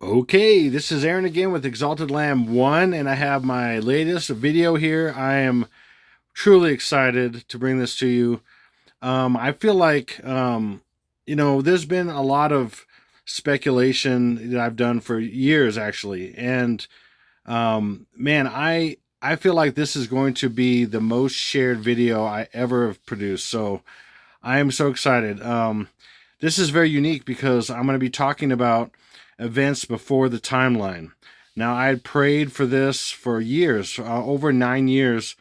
Okay, this is Aaron again with Exalted Lamb 1, and I have my latest video here. I am truly excited to bring this to you. I feel like, there's been a lot of speculation that I've done for years, actually. And, man, I feel like this is going to be the most shared video I ever have produced. So I am so excited. This is very unique because I'm going to be talking about events before the timeline. Now, I had prayed for this for years, over 9 years,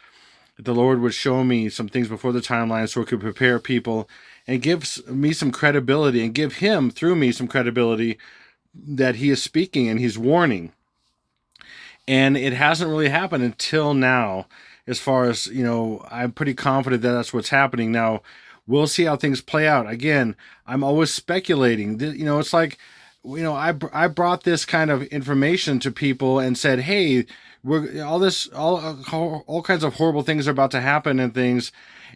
that the Lord would show me some things before the timeline so it could prepare people and give me some credibility and give Him, through me, some credibility that He is speaking and He's warning. And it hasn't really happened until now, as far as, I'm pretty confident that that's what's happening. Now, we'll see how things play out. Again, I'm always speculating. It's like, I brought this kind of information to people and said, hey, all kinds of horrible things are about to happen and things.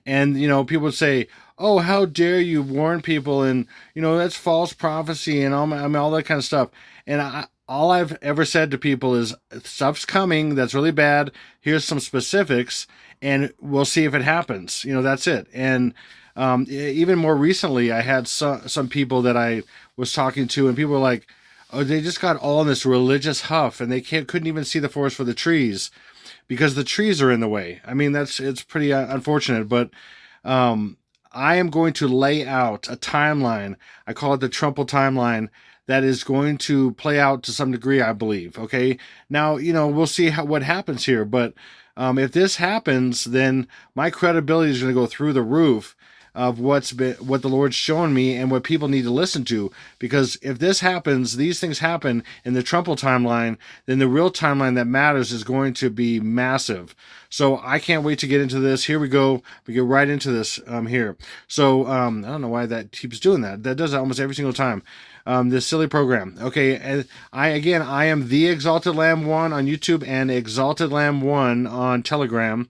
And, people would say, oh, how dare you warn people? And, that's false prophecy and all that kind of stuff. And all I've ever said to people is stuff's coming that's really bad. Here's some specifics and we'll see if it happens. That's it. And even more recently, I had some people that I was talking to, and people were like, "Oh, they just got all in this religious huff, and they couldn't even see the forest for the trees because the trees are in the way." I mean, it's pretty unfortunate, but I am going to lay out a timeline. I call it the trumple timeline. That is going to play out to some degree, I believe. Okay, now we'll see what happens here, but if this happens, then my credibility is going to go through the roof of what the Lord's shown me and what people need to listen to. Because if this happens, these things happen in the trumple timeline, then the real timeline that matters is going to be massive. So I can't wait to get into this. Here we go. We get right into this here. So I don't know why that keeps doing that. That does that almost every single time. This silly program. Okay, and I am the Exalted Lamb 1 on YouTube and Exalted Lamb 1 on Telegram.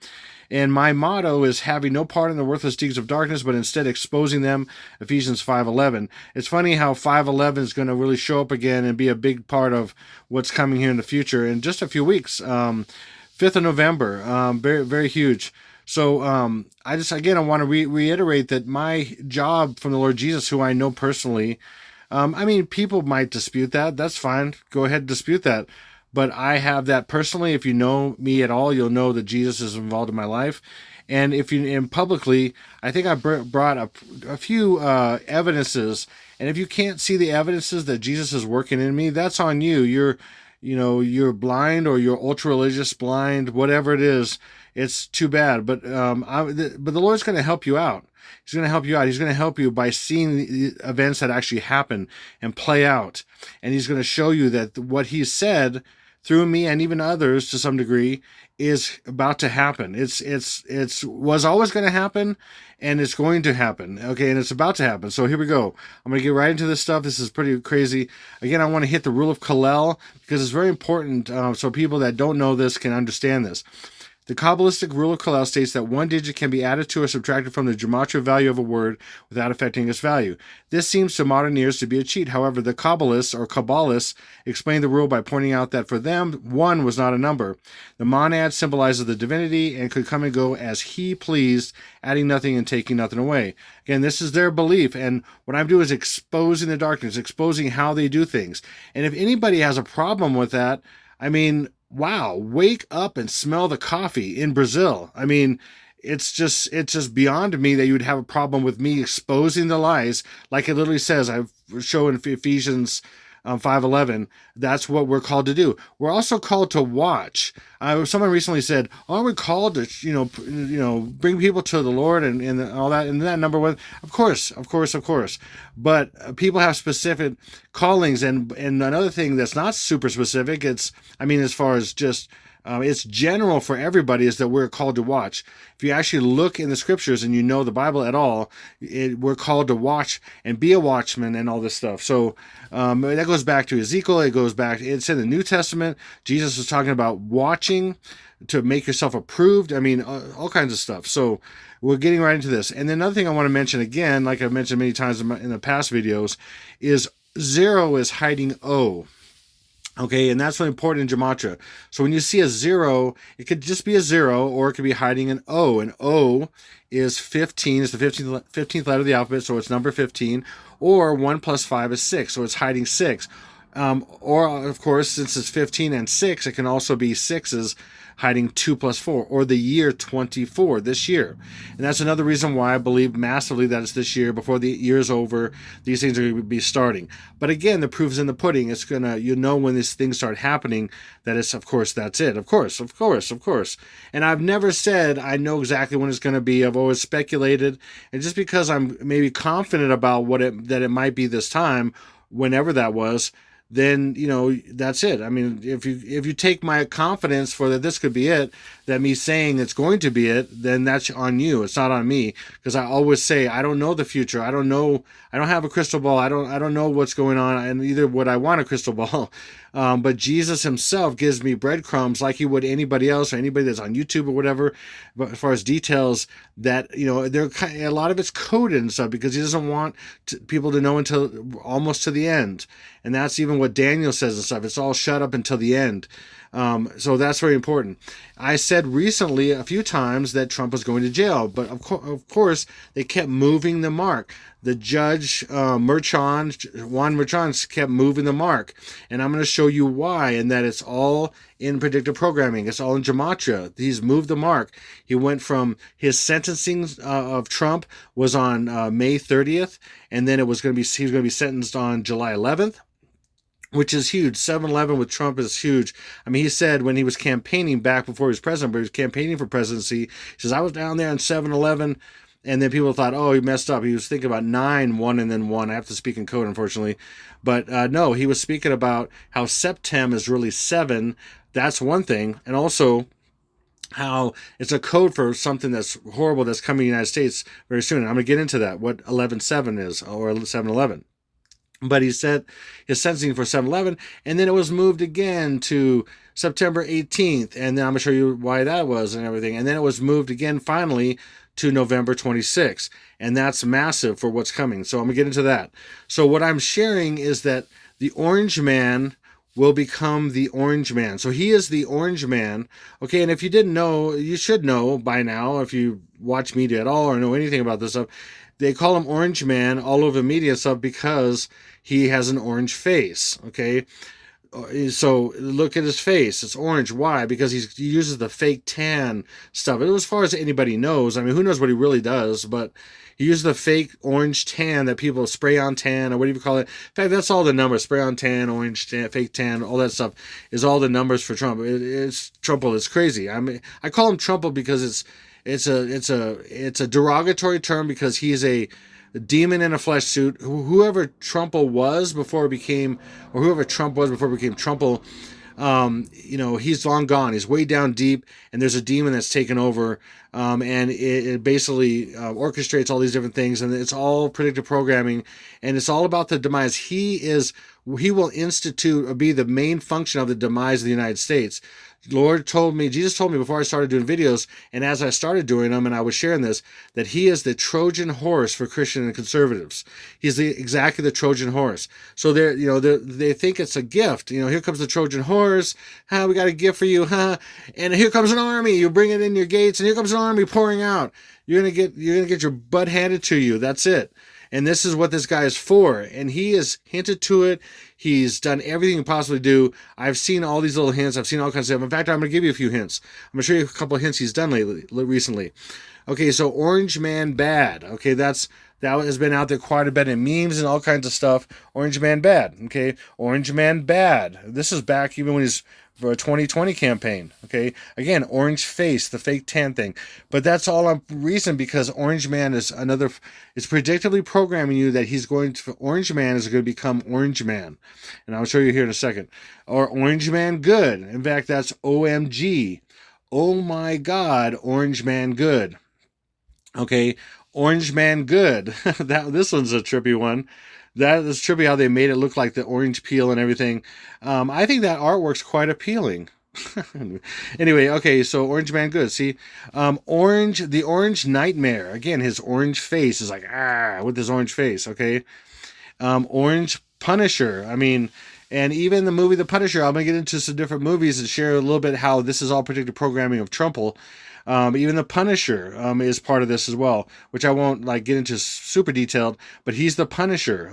And my motto is having no part in the worthless deeds of darkness, but instead exposing them. Ephesians 5:11. It's funny how 5:11 is going to really show up again and be a big part of what's coming here in the future in just a few weeks. 5th of November. Very, very huge. So I want to reiterate that my job from the Lord Jesus, who I know personally, people might dispute that. That's fine. Go ahead and dispute that. But I have that personally. If you know me at all, you'll know that Jesus is involved in my life. And publicly, I think I brought a few evidences. And if you can't see the evidences that Jesus is working in me, that's on you. You're blind, or you're ultra religious blind, whatever it is. It's too bad. But the Lord's going to help you out. He's going to help you out. He's going to help you by seeing the events that actually happen and play out. And He's going to show you that what He said through me and even others to some degree is about to happen. It's was always going to happen, and it's going to happen. Okay, and it's about to happen. So here we go. I'm going to get right into this stuff. This is pretty crazy. Again, I want to hit the rule of Kalel because it's very important, so people that don't know this can understand this. The Kabbalistic rule of Kalel states that one digit can be added to or subtracted from the gematria value of a word without affecting its value. This seems to modern ears to be a cheat. However, the Kabbalists explained the rule by pointing out that for them, 1 was not a number. The monad symbolizes the divinity and could come and go as He pleased, adding nothing and taking nothing away. Again, this is their belief, and what I'm doing is exposing the darkness, exposing how they do things. And if anybody has a problem with that, wow, wake up and smell the coffee in Brazil. It's just beyond me that you would have a problem with me exposing the lies. Like it literally says, I show in Ephesians 5:11, that's what we're called to do. We're also called to watch. Someone recently said, "Aren't we called to, bring people to the Lord and all that?" And that number one, of course. But people have specific callings, and another thing that's not super specific. As far as just. It's general for everybody is that we're called to watch. If you actually look in the scriptures and you know the Bible at all, we're called to watch and be a watchman and all this stuff. So that goes back to Ezekiel. It's in the New Testament. Jesus was talking about watching to make yourself approved. All kinds of stuff. So we're getting right into this. And then another thing I want to mention again, like I've mentioned many times in the past videos, is 0 is hiding O. Okay, and that's what's important in gematria. So when you see a 0, it could just be a 0, or it could be hiding an O. And O is 15, it's the 15th letter of the alphabet, so it's number 15. Or 1 plus 5 is 6, so it's hiding 6. Or, of course, since it's 15 and 6, it can also be 6s hiding 2 plus 4, or the year 24, this year. And that's another reason why I believe massively that it's this year. Before the year's over, these things are going to be starting. But again, the proof's in the pudding. It's going to, when these things start happening, that it's, of course, that's it. Of course. And I've never said I know exactly when it's going to be. I've always speculated. And just because I'm maybe confident about that it might be this time, whenever that was, then that's it. I mean, if you take my confidence for that this could be it, that me saying it's going to be it, then that's on you. It's not on me, because I always say I don't know the future. I don't know. I don't have a crystal ball. I don't know what's going on, and neither would I want a crystal ball. But Jesus himself gives me breadcrumbs like he would anybody else or anybody that's on YouTube or whatever. But as far as details, that there a lot of it's coded and stuff, because he doesn't want people to know until almost to the end. And that's even what Daniel says and stuff. It's all shut up until the end. So that's very important. I said recently a few times that Trump was going to jail, but of course they kept moving the mark. The judge, Juan Merchan, kept moving the mark. And I'm going to show you why, and that it's all in predictive programming. It's all in gematria. He's moved the mark. He went from his sentencing of Trump was on May 30th, and then he was going to be sentenced on July 11th. Which is huge. 7-11 with Trump is huge. I mean, he said when he was campaigning back before he was president, but he was campaigning for presidency, he says, I was down there on 7-11, and then people thought, oh, he messed up. He was thinking about 9, 1, and then 1. I have to speak in code, unfortunately. But no, he was speaking about how Septem is really 7. That's one thing. And also how it's a code for something that's horrible that's coming to the United States very soon. And I'm going to get into that, what 11-7 is, or 7-11. But he said his sentencing for 7-11, and then it was moved again to September 18th, and then I'm going to show you why that was and everything. And then it was moved again finally to November 26th, and that's massive for what's coming. So I'm going to get into that. So what I'm sharing is that the Orange Man will become the Orange Man. So he is the Orange Man. Okay, and if you didn't know, you should know by now, if you watch media at all or know anything about this stuff. They call him Orange Man all over the media stuff because he has an orange face, okay? So look at his face. It's orange. Why? Because he uses the fake tan stuff. As far as anybody knows, I mean, who knows what he really does, but he uses the fake orange tan that people spray on tan, or whatever you call it. In fact, that's all the numbers. Spray on tan, orange tan, fake tan, all that stuff is all the numbers for Trump. It's Trumple. It's crazy. I mean, I call him Trumple because it's a derogatory term, because he's a demon in a flesh suit. Whoever Trumple was before it became, or whoever Trump was before it became Trumple, he's long gone. He's way down deep, and there's a demon that's taken over, and it basically orchestrates all these different things, and it's all predictive programming, and it's all about the demise. He will institute or be the main function of the demise of the United States. Jesus told me before I started doing videos, and as I started doing them, and I was sharing this, that he is the Trojan horse for Christian and conservatives. He's exactly the Trojan horse. So they think it's a gift. Here comes the Trojan horse. We got a gift for you, huh? And here comes an army. You bring it in your gates, and here comes an army pouring out. You're gonna get your butt handed to you. That's it. And this is what this guy is for. And he has hinted to it. He's done everything he can possibly do. I've seen all these little hints. I've seen all kinds of stuff. In fact, I'm going to give you a few hints. I'm going to show you a couple of hints he's done recently. Okay, so Orange Man Bad. Okay, that has been out there quite a bit in memes and all kinds of stuff. Orange Man Bad. Okay, Orange Man Bad. This is back even when he's for a 2020 campaign. Okay, again, orange face, the fake tan thing. But that's all I'm reason, because Orange Man is it's predictably programming you that Orange Man is going to become Orange Man. And I'll show you here in a second. Or Orange Man Good. In fact, that's OMG. Oh my God, Orange Man Good. Okay, Orange Man Good. This one's a trippy one. That is trippy how they made it look like the orange peel and everything. I think that artwork's quite appealing. Anyway, okay, so Orange Man Good. See, the Orange Nightmare. Again, his orange face is like, with his orange face, okay? Orange Punisher. I mean, And even the movie The Punisher, I'm going to get into some different movies and share a little bit how this is all predictive programming of Trumple. Even the Punisher is part of this as well, which I won't like get into super detailed, but he's the Punisher.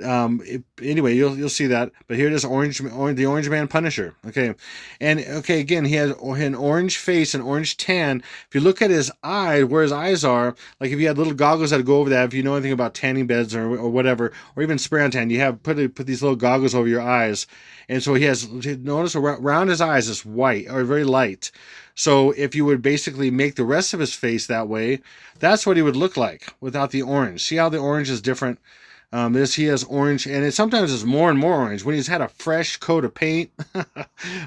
Anyway, you'll see that. But here it is, the Orange Man Punisher. Okay, and okay, again, he has an orange face, an orange tan. If you look at his eye, where his eyes are, like if you had little goggles that go over that, if you know anything about tanning beds or whatever, or even spray on tan, you have put these little goggles over your eyes, and so he has, notice around his eyes is white or very light. So if you would basically make the rest of his face that way, that's what he would look like without the orange. See how the orange is different? He has orange, and it sometimes is more and more orange. When he's had a fresh coat of paint,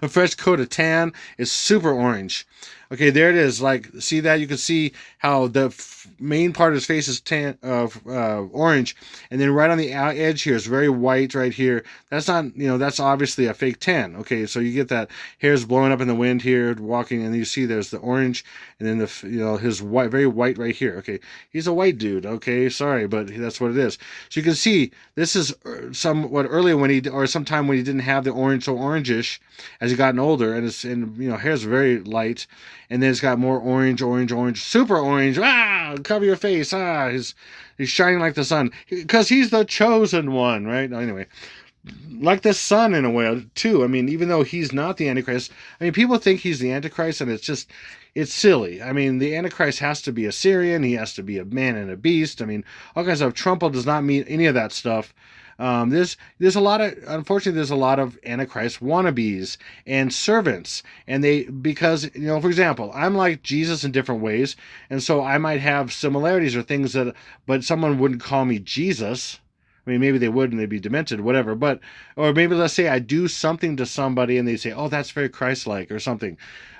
a fresh coat of tan, it's super orange. Okay, there it is. Like, see that? You can see how the main part of his face is tan, orange, and then right on the edge here is very white right here. That's not, that's obviously a fake tan. Okay, so you get that hair's blowing up in the wind here, walking, and you see there's the orange, and then his white, very white right here. Okay, he's a white dude. Okay, sorry, but that's what it is. So you can see this is somewhat earlier sometime when he didn't have the orange, so orangish as he gotten older, and hair's very light. And then it's got more orange, super orange. Cover your face. He's shining like the sun because he's the chosen one, right? Anyway, like the sun in a way too. I mean, even though he's not the Antichrist, I mean, people think he's the Antichrist, and it's silly. I mean, the Antichrist has to be a Syrian. He has to be a man and a beast. I mean, all kinds of Trumple does not mean any of that stuff. There's a lot of, unfortunately, there's a lot of Antichrist wannabes and servants, and because for example, I'm like Jesus in different ways, and so I might have similarities or things but someone wouldn't call me Jesus. I mean, maybe they would and they'd be demented, whatever. Or maybe let's say I do something to somebody and they say, "Oh, that's very Christ-like" or something.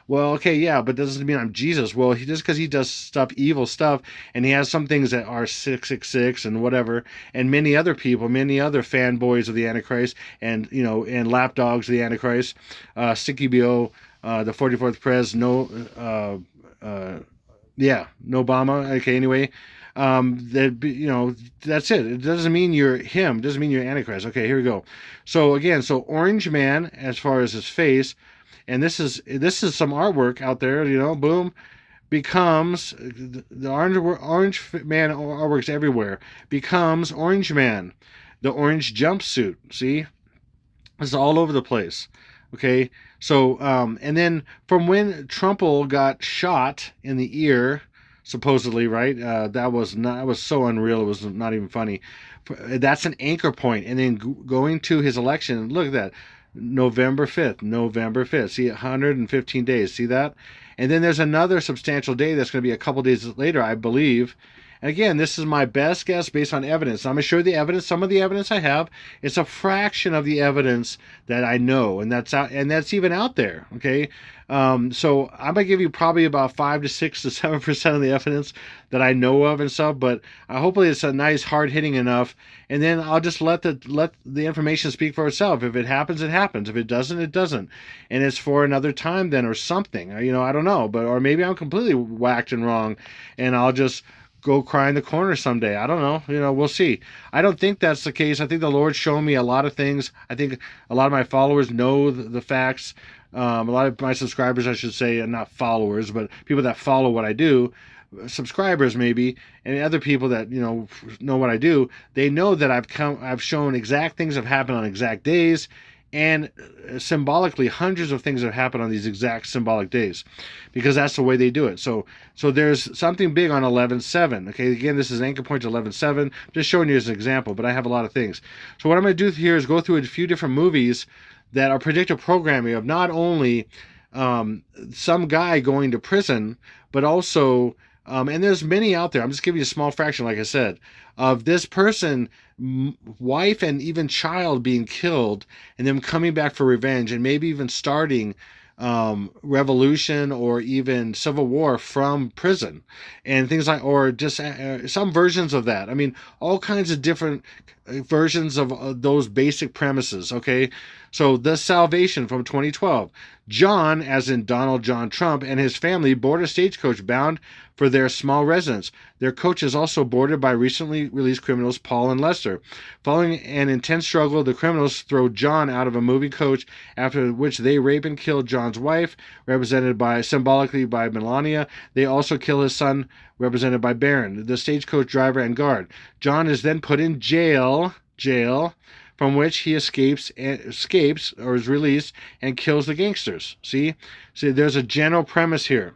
Well, okay, yeah, but doesn't mean I'm Jesus. Well, just because he does evil stuff, and he has some things that are 666 and whatever, and many other people, many other fanboys of the Antichrist, and and lapdogs of the Antichrist, Sticky Bo, the 44th Prez, no Obama. Okay, anyway, that's it. It doesn't mean you're him. It doesn't mean you're Antichrist. Okay, here we go. So again, Orange Man, as far as his face. And this is some artwork out there, boom, becomes the orange man artwork's everywhere. Becomes Orange Man, the orange jumpsuit. See, it's all over the place. Okay, so and then from when Trumple got shot in the ear, supposedly, right? That was so unreal. It was not even funny. That's an anchor point, and then going to his election. Look at that. November 5th. See, 115 days. See that? And then there's another substantial day that's going to be a couple days later, I believe. And again, this is my best guess based on evidence. I'm going to show you the evidence. Some of the evidence I have, it's a fraction of the evidence that I know, and that's even out there. Okay, so I'm going to give you probably about 5 to 6 to 7% of the evidence that I know of and stuff. But hopefully it's a nice, hard hitting enough, and then I'll just let the information speak for itself. If it happens, it happens. If it doesn't, it doesn't. And it's for another time then, or something. I don't know, or maybe I'm completely whacked and wrong, and I'll just go cry in the corner someday. I don't know. We'll see. I don't think that's the case. I think the Lord's shown me a lot of things. I think a lot of my followers know the facts. A lot of my subscribers, I should say, and not followers, but people that follow what I do, subscribers maybe, and other people that know what I do. They know that I've shown exact things that have happened on exact days, and symbolically hundreds of things have happened on these exact symbolic days, because that's the way they do it. So there's something big on 11/7. Okay, again, this is anchor point to 11/7. Just showing you as an example, but I have a lot of things. So what I'm going to do here is go through a few different movies that are predictive programming of not only some guy going to prison, but also and there's many out there. I'm just giving you a small fraction, like I said, of this person, wife and even child being killed, and them coming back for revenge, and maybe even starting revolution or even civil war from prison, and things like, or just some versions of that. I mean, all kinds of different versions of those basic premises. Okay, so The Salvation from 2012. John, as in Donald John Trump, and his family board a stagecoach bound for their small residence. Their coach is also boarded by recently released criminals Paul and Lester. Following an intense struggle, the criminals throw John out of a moving coach, after which they rape and kill John's wife, represented by symbolically by Melania. They also kill his son, represented by Baron, the stagecoach driver and guard. John is then put in jail, from which he escapes or is released and kills the gangsters. See, there's a general premise here.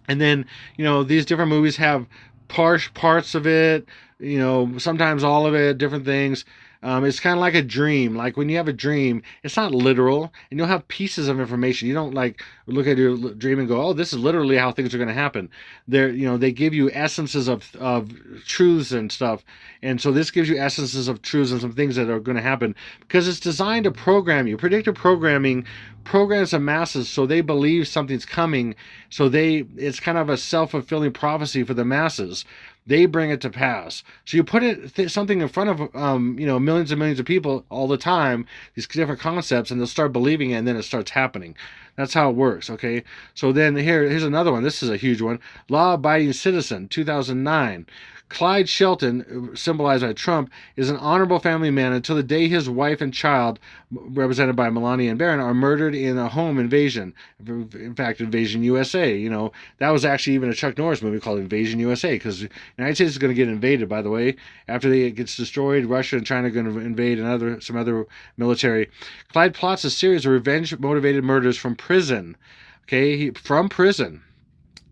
And then, these different movies have parts of it, sometimes all of it, different things. It's kind of like a dream. Like when you have a dream, it's not literal, and you'll have pieces of information. You don't like look at your dream and go, "Oh, this is literally how things are going to happen." They give you essences of truths and stuff, and so this gives you essences of truths and some things that are going to happen because it's designed to program you. Predictive programming programs the masses so they believe something's coming. So it's kind of a self-fulfilling prophecy for the masses. They bring it to pass. So you put something in front of millions and millions of people all the time, these different concepts, and they'll start believing it, and then it starts happening. That's how it works. Okay. So then here's another one. This is a huge one. Law-abiding citizen, 2009. Clyde Shelton, symbolized by Trump, is an honorable family man until the day his wife and child, represented by Melania and Baron, are murdered in a home invasion. In fact, Invasion USA. That was actually even a Chuck Norris movie called Invasion USA, because the United States is going to get invaded, by the way. After it gets destroyed, Russia and China are going to invade some other military. Clyde plots a series of revenge-motivated murders from prison. Okay, from prison,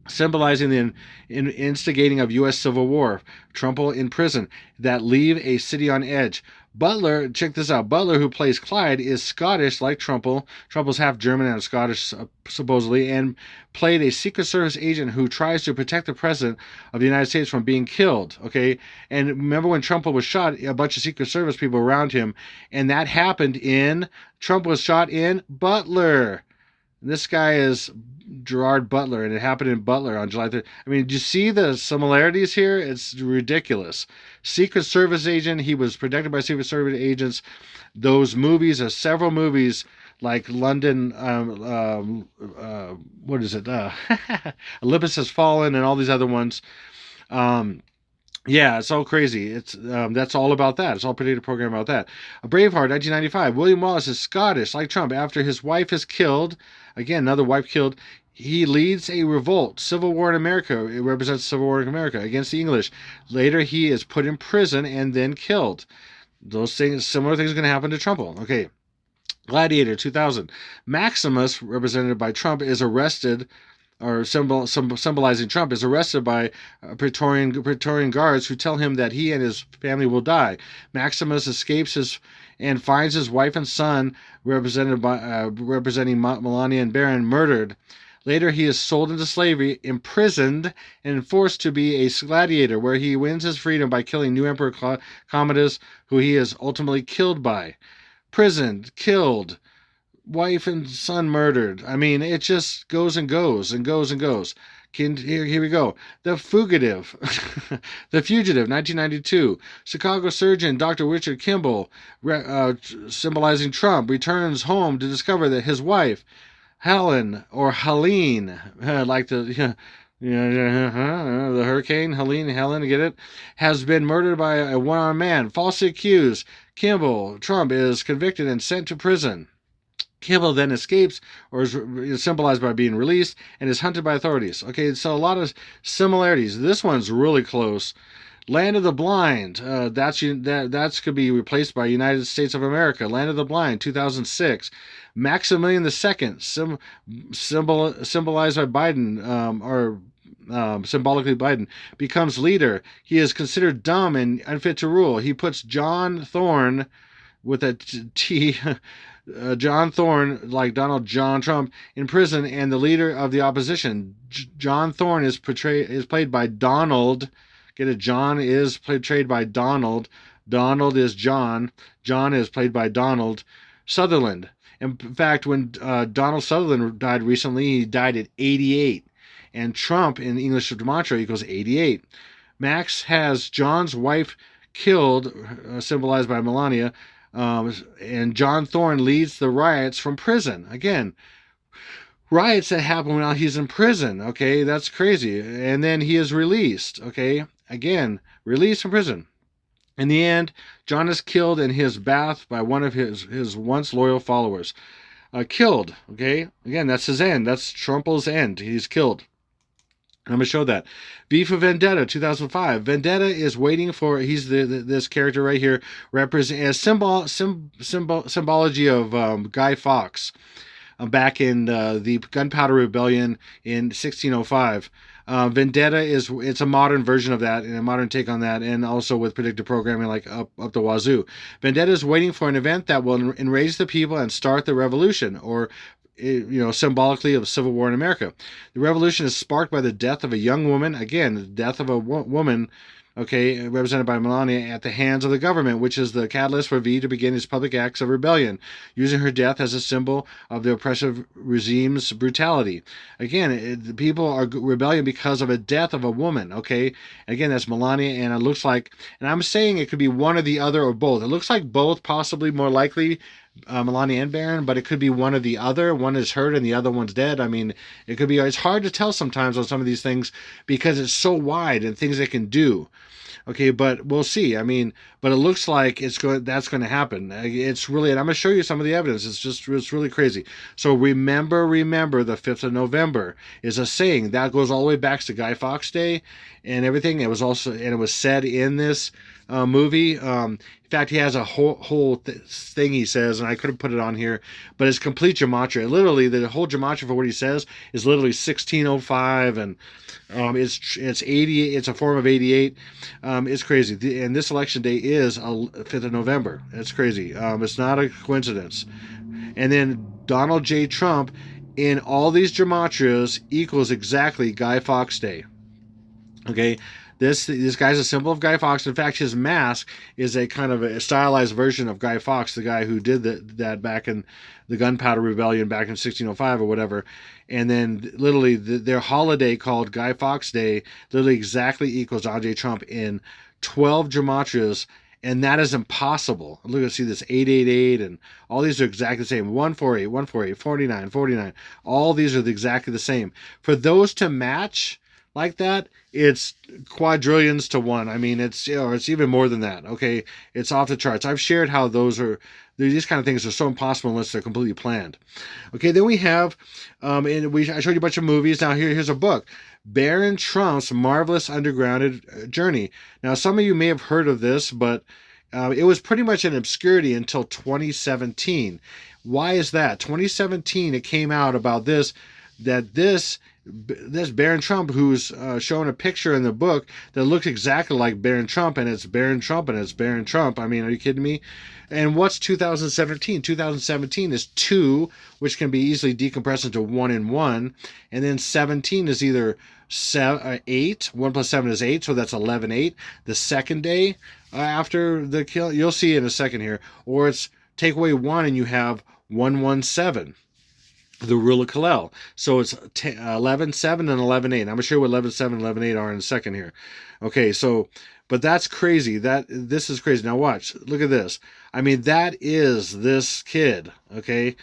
symbolizing the instigating of U.S. Civil War, trumple in prison, that leave a city on edge. Butler, check this out, Butler, who plays Clyde, is Scottish like Trumple. Trumple's half German and Scottish, supposedly, and played a Secret Service agent who tries to protect the President of the United States from being killed, okay? And remember when Trumple was shot, a bunch of Secret Service people around him, and that happened Trump was shot in Butler. This guy is Gerard Butler, and it happened in Butler on July 3rd. I mean, do you see the similarities here? It's ridiculous. Secret Service agent, he was protected by Secret Service agents. Those movies, several movies like London, what is it? Olympus Has Fallen, and all these other ones. Yeah, it's all crazy. It's that's all about that. It's all predictive program about that. A Braveheart, 1995. William Wallace is Scottish, like Trump. After his wife is killed, again, another wife killed, he leads a revolt, civil war in America. It represents civil war in America against the English. Later, he is put in prison and then killed. Those things, similar things, are going to happen to Trump. Okay. Gladiator, 2000. Maximus, represented by Trump, is arrested, or symbolizing Trump, is arrested by Praetorian guards who tell him that he and his family will die. Maximus escapes and finds his wife and son, representing Melania and Baron, murdered. Later, he is sold into slavery, imprisoned, and forced to be a gladiator, where he wins his freedom by killing new Emperor Commodus, who he is ultimately killed by. Prisoned, killed, wife and son murdered. I mean, it just goes and goes and goes and goes. Here we go. The Fugitive. The Fugitive, 1992. Chicago surgeon Dr. Richard Kimball, symbolizing Trump, returns home to discover that his wife, Helen, or Helene, like the hurricane, Helen, get it? Has been murdered by a one-armed man, falsely accused. Trump is convicted and sent to prison. Kimball then escapes, or is symbolized by being released, and is hunted by authorities. Okay, so a lot of similarities. This one's really close. Land of the Blind. That's could be replaced by United States of America. Land of the Blind, 2006. Maximilian II, symbolized by Biden, symbolically Biden, becomes leader. He is considered dumb and unfit to rule. He puts John Thorne, with a T, John Thorne, like Donald John Trump, in prison, and the leader of the opposition. John Thorne is played by Donald. Get it? John is portrayed by Donald. Donald is John. John is played by Donald Sutherland. In fact, when Donald Sutherland died recently, he died at 88. And Trump, in English gematria, equals 88. Max has John's wife killed, symbolized by Melania. And John Thorne leads the riots from prison. Again, riots that happen while he's in prison. Okay, that's crazy. And then he is released. Okay, again, released from prison. In the end, John is killed in his bath by one of his once loyal followers. Killed. Okay, again, that's his end. That's Trumple's end. He's killed. I'm gonna show that. V for Vendetta, 2005. Vendetta is waiting for. He's this character right here, represent as symbology of Guy Fawkes back in the Gunpowder Rebellion in 1605. Vendetta it's a modern version of that and a modern take on that, and also with predictive programming like up the wazoo. Vendetta is waiting for an event that will enrage the people and start the revolution, or symbolically of civil war in America. The revolution is sparked by the death of a young woman. Again, the death of a woman, okay, represented by Melania, at the hands of the government, which is the catalyst for V to begin his public acts of rebellion, using her death as a symbol of the oppressive regime's brutality. Again, the people are rebellion because of a death of a woman, okay? Again, that's Melania, and it looks like, and I'm saying it could be one or the other or both. It looks like both, possibly more likely, Melania and Baron, but it could be one or the other. One is hurt and the other one's dead. I mean, it could be. It's hard to tell sometimes on some of these things because it's so wide and things they can do. Okay, but we'll see. I mean, but it looks like that's going to happen. It's really, and I'm going to show you some of the evidence. It's really crazy. So remember, the 5th of November is a saying that goes all the way back to Guy Fawkes Day and everything. It was also, and it was said in this movie. In fact, he has a whole thing he says, and I could have put it on here, but it's complete gematria. Literally, the whole gematria for what he says is literally 1605, and it's 80. It's a form of 88. It's crazy. And this election day is 5th of November. It's crazy. It's not a coincidence. And then Donald J. Trump in all these gematrias equals exactly Guy Fawkes Day. Okay. This guy's a symbol of Guy Fawkes. In fact, his mask is a kind of a stylized version of Guy Fawkes, the guy who did that back in the Gunpowder Rebellion back in 1605 or whatever. And then literally their holiday called Guy Fawkes Day literally exactly equals Donald J. Trump in 12 gematrias. And that is impossible. Look at see this 888 and all these are exactly the same. 148, 148, 49, 49. All these are exactly the same. For those to match like that, it's quadrillions to one. I mean, it's even more than that. Okay, it's off the charts. I've shared how these kind of things are so impossible unless they're completely planned. Okay, then we have, I showed you a bunch of movies. Now here's a book, Baron Trump's Marvelous Underground Journey. Now some of you may have heard of this, but it was pretty much in obscurity until 2017. Why is that? 2017, it came out about this Baron Trump, who's showing a picture in the book that looks exactly like Baron Trump, and it's Baron Trump, and it's Baron Trump. I mean, are you kidding me? And what's 2017? 2017 is 2, which can be easily decompressed into 1 and 1, and then 17 is either 8. 1 plus 7 is 8, so that's 11/8. The second day after the kill, you'll see in a second here, or it's take away 1 and you have 117. The rule of Kalel. So it's 11/7 and 11/8. I'm going to show you what 11/7 and 11/8 are in a second here. Okay, so, but that's crazy. This is crazy. Now watch. Look at this. I mean, that is this kid. Okay.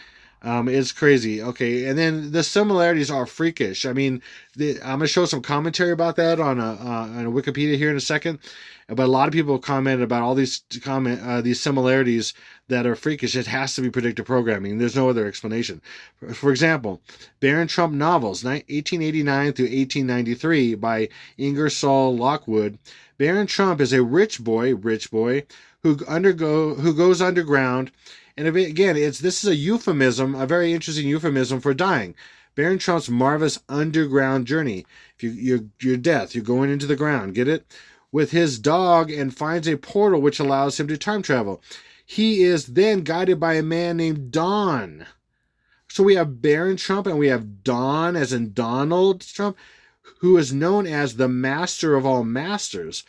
It's crazy. Okay, and then the similarities are freakish. I mean, I'm going to show some commentary about that on a Wikipedia here in a second. But a lot of people commented about all these similarities that are freakish. It has to be predictive programming. There's no other explanation. For example, Baron Trump novels, 1889 through 1893 by Ingersoll Lockwood. Baron Trump is a rich boy who goes underground. And again, this is a euphemism, a very interesting euphemism for dying. Baron Trump's marvelous underground journey. If your death, you're going into the ground. Get it? With his dog, and finds a portal which allows him to time travel. He is then guided by a man named Don. So we have Baron Trump and we have Don, as in Donald Trump, who is known as the master of all masters.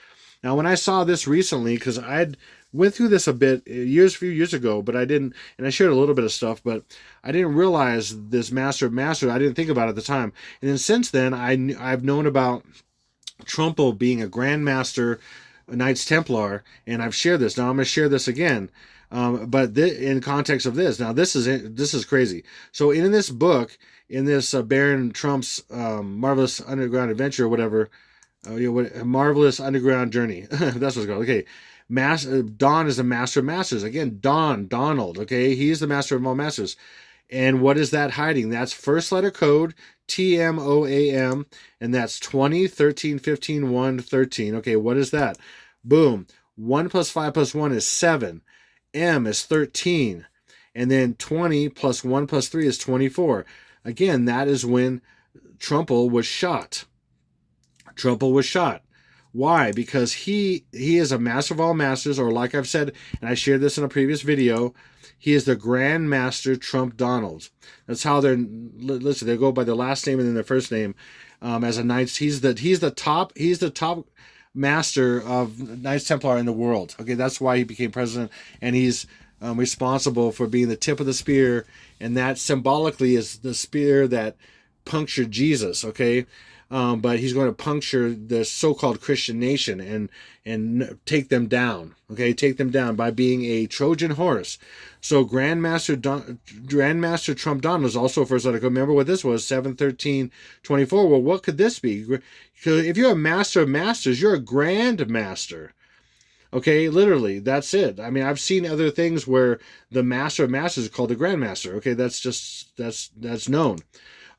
Now, when I saw this recently, because I went through this a bit a few years ago, but I didn't, and I shared a little bit of stuff, but I didn't realize this master of masters. I didn't think about it at the time. And then since then, I've known about Trumple being a grandmaster Knights Templar, and I've shared this. Now I'm going to share this again, but in context of this, now this is crazy. So in this book, in this Baron Trump's Marvelous Underground Adventure, or whatever, Marvelous Underground Journey, that's what it's called. Okay, Don is the master of masters. Again, Donald. Okay, he's the master of all masters. And what is that hiding? That's first letter code, TMOAM, and that's 20, 13, 15, 1, 13. Okay, what is that? Boom. 1 plus 5 plus 1 is 7. M is 13. And then 20 plus 1 plus 3 is 24. Again, that is when Trumple was shot. Trumple was shot. Why? Because he is a master of all masters, or like I've said, and I shared this in a previous video, he is the Grand Master Trump Donald. That's how they're listed. They go by their last name and then their first name. As a Knights, he's the top master of Knights Templar in the world. Okay, that's why he became president, and he's responsible for being the tip of the spear, and that symbolically is the spear that punctured Jesus. Okay. But he's going to puncture the so-called Christian nation and take them down. Okay, take them down by being a Trojan horse. So Grandmaster Trump Donald is also first letter. Remember what this was? 7, 13, 24. Well, what could this be? If you're a master of masters, you're a grand master. Okay, literally, that's it. I mean, I've seen other things where the master of masters is called the grandmaster. Okay, that's known.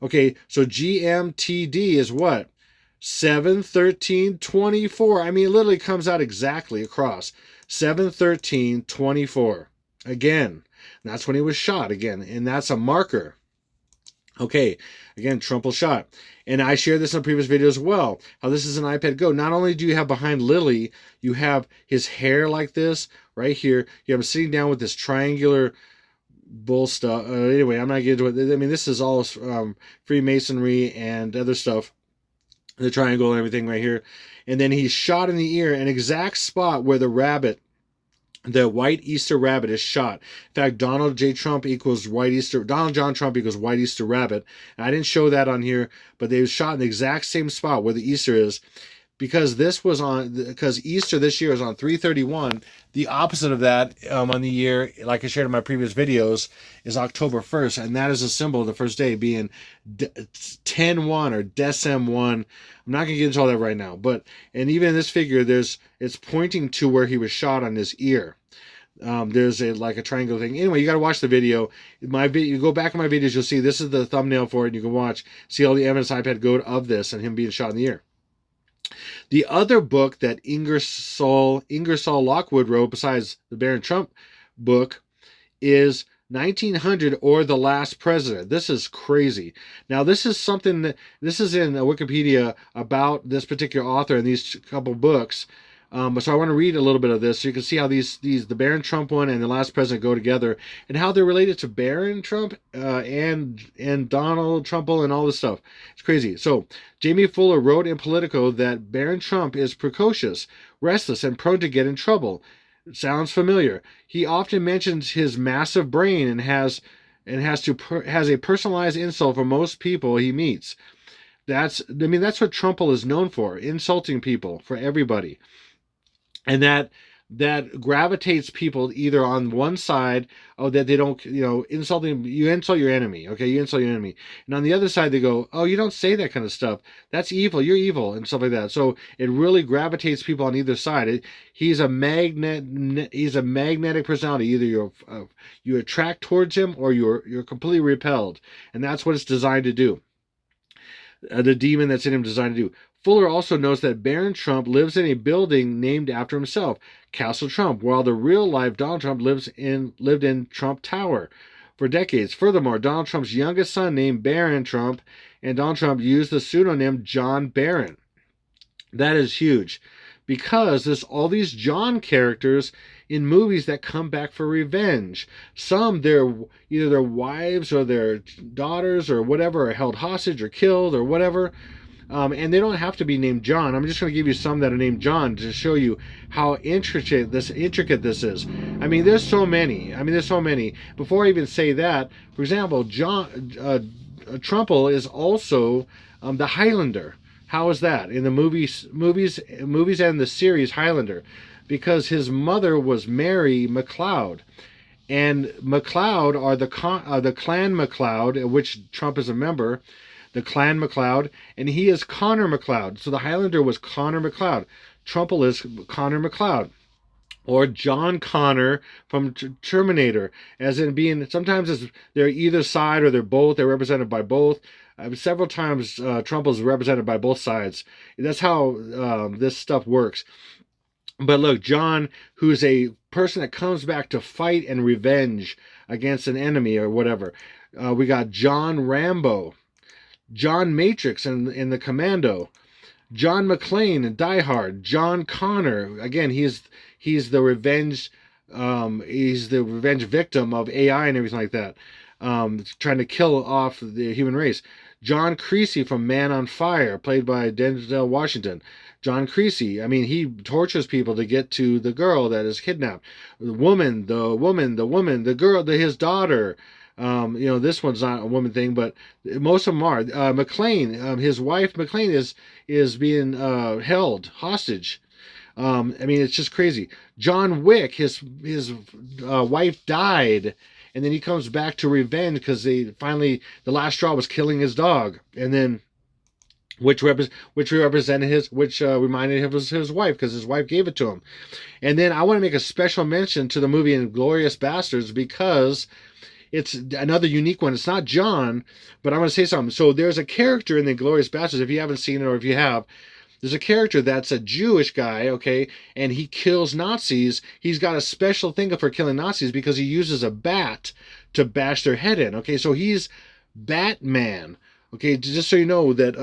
Okay, so GMTD is what? 7, 13, 24. I mean, it literally comes out exactly across. 7, 13, 24. Again, that's when he was shot again, and that's a marker. Okay, again, Trumple shot. And I shared this in a previous video as well, how this is an iPad Go. Not only do you have behind Lily, you have his hair like this right here. You have him sitting down with this triangular bull stuff. Anyway, I'm not getting into it. I mean, this is all Freemasonry and other stuff. The triangle and everything right here. And then he's shot in the ear, an exact spot where the rabbit, the white Easter rabbit, is shot. In fact, Donald John Trump equals white Easter rabbit. And I didn't show that on here, but they were shot in the exact same spot where the Easter is. Because Easter this year is on 3/31, the opposite of that on the year, like I shared in my previous videos, is October 1st, and that is a symbol of the first day being 10-1 or Decem 1. I'm not going to get into all that right now, and even in this figure, it's pointing to where he was shot on his ear. There's like a triangle thing. Anyway, you got to watch the video. You go back in my videos, you'll see this is the thumbnail for it, and you can see all the evidence iPad Go of this and him being shot in the ear. The other book that Ingersoll Lockwood wrote, besides the Baron Trump book, is 1900 or The Last President. This is crazy. Now, this is in Wikipedia about this particular author and these couple books. So I want to read a little bit of this so you can see how the Baron Trump one and The Last President go together, and how they're related to Baron Trump and Donald Trumple and all this stuff. It's crazy. So Jamie Fuller wrote in Politico that Baron Trump is precocious, restless, and prone to get in trouble. It sounds familiar. He often mentions his massive brain and has a personalized insult for most people he meets. That's what Trumple is known for, insulting people, for everybody. And that gravitates people either on one side, that they don't, insulting, you insult your enemy, okay, you insult your enemy. And on the other side, they go, oh, you don't say that kind of stuff. That's evil, you're evil, and stuff like that. So it really gravitates people on either side. He's a magnetic personality. Either you attract towards him or you're completely repelled. And that's what it's designed to do. The demon that's in him designed to do. Fuller also notes that Baron Trump lives in a building named after himself, Castle Trump, while the real-life Donald Trump lived in Trump Tower for decades. Furthermore, Donald Trump's youngest son named Baron Trump, and Donald Trump used the pseudonym John Barron. That is huge, because there's all these John characters in movies that come back for revenge. Some, either their wives or their daughters or whatever are held hostage or killed or whatever. And they don't have to be named John. I'm just going to give you some that are named John to show you how intricate this is. I mean, there's so many. Before I even say that, for example, Trumple is also the Highlander. How is that in the movies and the series Highlander? Because his mother was Mary McLeod, and McLeod are the Clan McLeod, of which Trump is a member, the Clan McLeod, and he is Connor McLeod. So the Highlander was Connor McLeod. Trumple is Connor McLeod. Or John Connor from Terminator, as in being sometimes they're either side or they're both. They're represented by both. Several times, Trumple is represented by both sides. That's how this stuff works. But look, John, who's a person that comes back to fight and revenge against an enemy or whatever. We got John Rambo, John Matrix in the Commando, John McClane in Die Hard, John Connor. Again, he's the revenge. He's the revenge victim of AI and everything like that, trying to kill off the human race. John Creasy from Man on Fire, played by Denzel Washington. John Creasy, I mean, he tortures people to get to the girl that is kidnapped. The girl, his daughter. This one's not a woman thing, but most of them are. McClane, his wife McClane is being held hostage. I mean, it's just crazy. John Wick, his wife died, and then he comes back to revenge because the last straw was killing his dog, and then which reminded him of his wife because his wife gave it to him. And then I want to make a special mention to the movie Inglourious Basterds because it's another unique one. It's not John, but I'm going to say something. So there's a character in the Inglourious Basterds, if you haven't seen it or if you have, there's a character that's a Jewish guy, okay, and he kills Nazis. He's got a special thing for killing Nazis because he uses a bat to bash their head in, okay? So he's Batman, okay? Just so you know that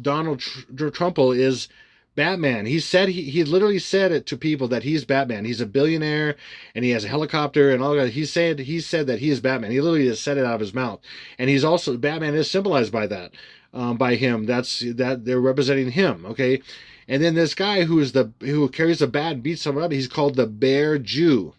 Donald Trumple is Batman. He literally said it to people that he's Batman. He's a billionaire and he has a helicopter and all that. He said that he is Batman. He literally just said it out of his mouth. And he's also, Batman is symbolized by that. By him, that they're representing him, okay. And then this guy who carries the bat and beats someone up, he's called the Bear Jew.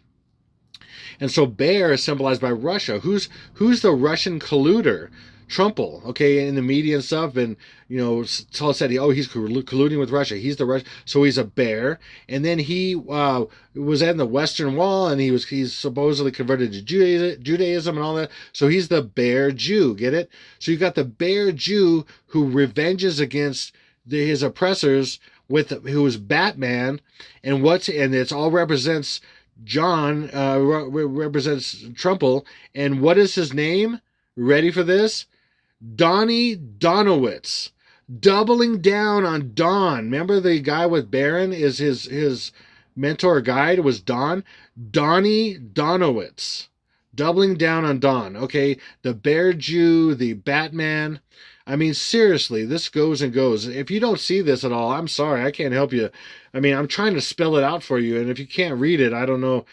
And so Bear is symbolized by Russia. Who's the Russian colluder? Trumple, okay, in the media and stuff, and Saul said, he's colluding with Russia. He's the Russian, so he's a bear. And then he was in the Western Wall, and he's supposedly converted to Judaism and all that. So he's the Bear Jew. Get it? So you got the Bear Jew who revenges against his oppressors who is Batman, and it's all represents John represents Trumple, and what is his name? Ready for this? Donnie Donowitz, doubling down on Don. Remember the guy with Baron is his mentor guide was Donnie Donowitz, doubling down on Don. Okay, the Bear Jew, the Batman. I mean, seriously, this goes and goes. If you don't see this at all, I'm sorry, I can't help you. I mean, I'm trying to spell it out for you, and if you can't read it, I don't know.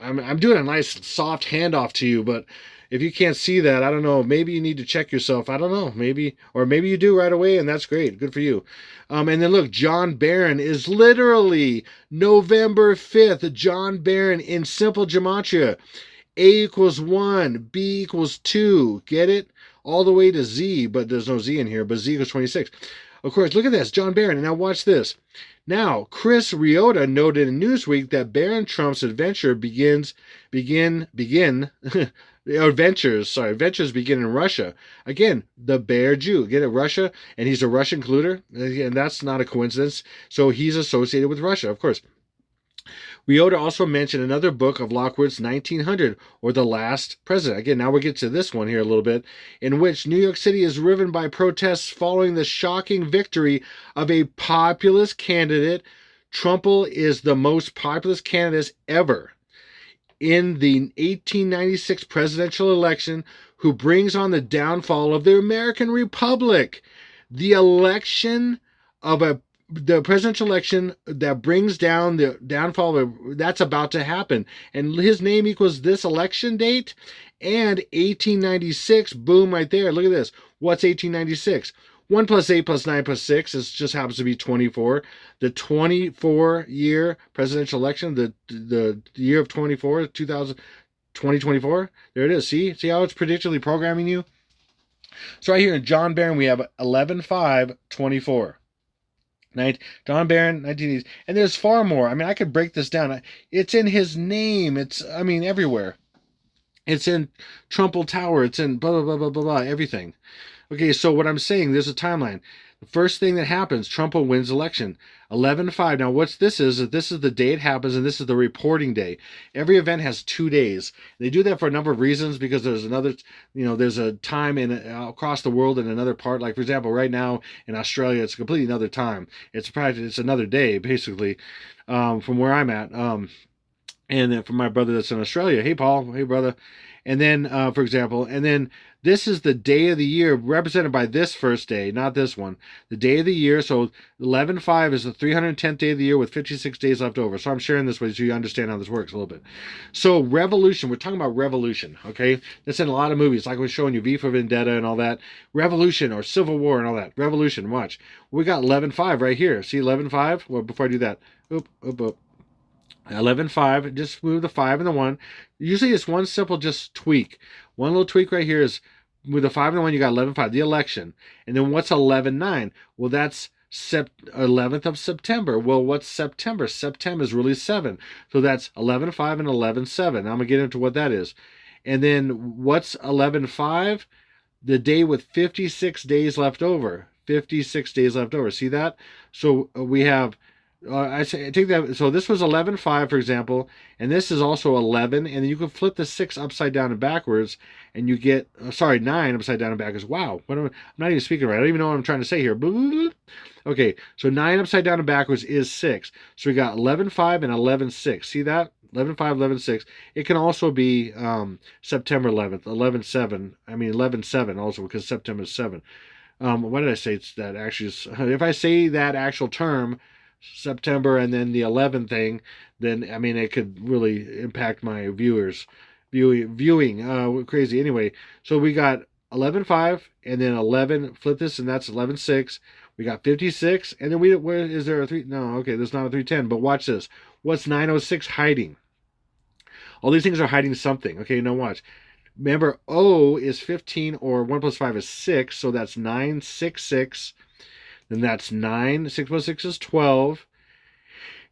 I'm doing a nice soft handoff to you, but if you can't see that, I don't know. Maybe you need to check yourself. I don't know. Maybe you do right away, and that's great. Good for you. And then look, John Baron is literally November 5th. John Baron in simple gematria. A equals 1, B equals 2. Get it? All the way to Z, but there's no Z in here, but Z equals 26. Of course, look at this, John Baron. And now watch this. Now, Chris Riota noted in Newsweek that Baron Trump's adventures begin in Russia. Again, the Bear Jew. Get it? Russia, and he's a Russian colluder, and that's not a coincidence. So he's associated with Russia, of course. Riota also mentioned another book of Lockwood's 1900, or The Last President. Again, now we get to this one here a little bit, in which New York City is riven by protests following the shocking victory of a populist candidate. Trumple is the most populist candidate ever in the 1896 presidential election, who brings on the downfall of the American Republic. The presidential election that brings down the downfall that's about to happen. And his name equals this election date and 1896. Boom, right there. Look at this. What's 1896? 1 plus 8 plus 9 plus 6 just happens to be 24. The 24-year presidential election, the year of 2024. There it is. See how it's predictively programming you? So right here in John Baron, we have 11-5-24. Don Baron, 1980s. And there's far more. I mean, I could break this down. It's in his name. It's, I mean, everywhere. It's in Trumple Tower. It's in blah, blah, blah, blah, blah, blah, everything. Okay, so what I'm saying, there's a timeline. The first thing that happens, Trump wins election. 11-5. Now, what's this is this is the day it happens, and this is the reporting day. Every event has 2 days. They do that for a number of reasons, because there's another, there's a time in across the world in another part. Like, for example, right now in Australia, it's a completely another time. It's another day, basically, from where I'm at. And then from my brother that's in Australia. Hey, Paul. Hey, brother. And then, for example, and then this is the day of the year represented by this first day, not this one. The day of the year. So 11-5 is the 310th day of the year with 56 days left over. So I'm sharing this with you so you understand how this works a little bit. So revolution. We're talking about revolution, okay? That's in a lot of movies, like I was showing you V for Vendetta and all that. Revolution or Civil War and all that. Revolution, watch. We got 11-5 right here. See 11-5? Well, before I do that, oop. 11-5, just move the 5 and the 1. Usually it's one simple just tweak. One little tweak right here is with the 5 and the 1, you got 11-5, the election. And then what's 11-9? Well, that's 11th of September. Well, what's September? September is really 7. So that's 11-5 and 11-7. I'm going to get into what that is. And then what's 11-5? The day with 56 days left over. 56 days left over. See that? So we have... I take that. So this was 11-5, for example, and this is also 11, and then you can flip the 6 upside down and backwards, and you get 9 upside down and backwards. Wow, I'm not even speaking right. I don't even know what I'm trying to say here. Okay, so 9 upside down and backwards is 6. So we got 11-5 and 11-6. See that? 11-5, 11-6. It can also be September 11th, 11-7. I mean 11-7 also, because September is 7. What did I say? It's that actually, if I say that actual term, September and then the 11 thing, then I mean it could really impact my viewing crazy. Anyway, so we got 11-5 and then 11, flip this, and that's 11-6. We got 56, and then where is there a 3? No, okay, there's not a 310, but watch this. What's 906 hiding? All these things are hiding something. Okay, now watch. Remember, O is 15, or 1 plus 5 is 6, so that's 966. Then that's 9. 6 plus 6 is 12.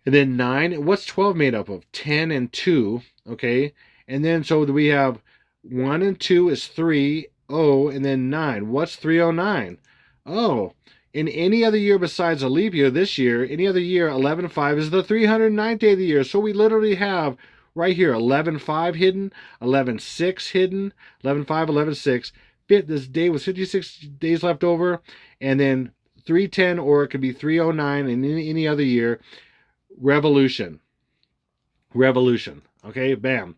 And then 9. What's 12 made up of? 10 and 2. Okay. And then so we have 1 and 2 is 3. Oh, and then 9. What's 309? Oh, in any other year besides a leap year this year, any other year, 11-5 is the 309th day of the year. So we literally have right here 11-5 hidden, 11-6 hidden, 11-5, 11-6. This day with 56 days left over. And then 310, or it could be 309 in any other year. Revolution. Okay, bam.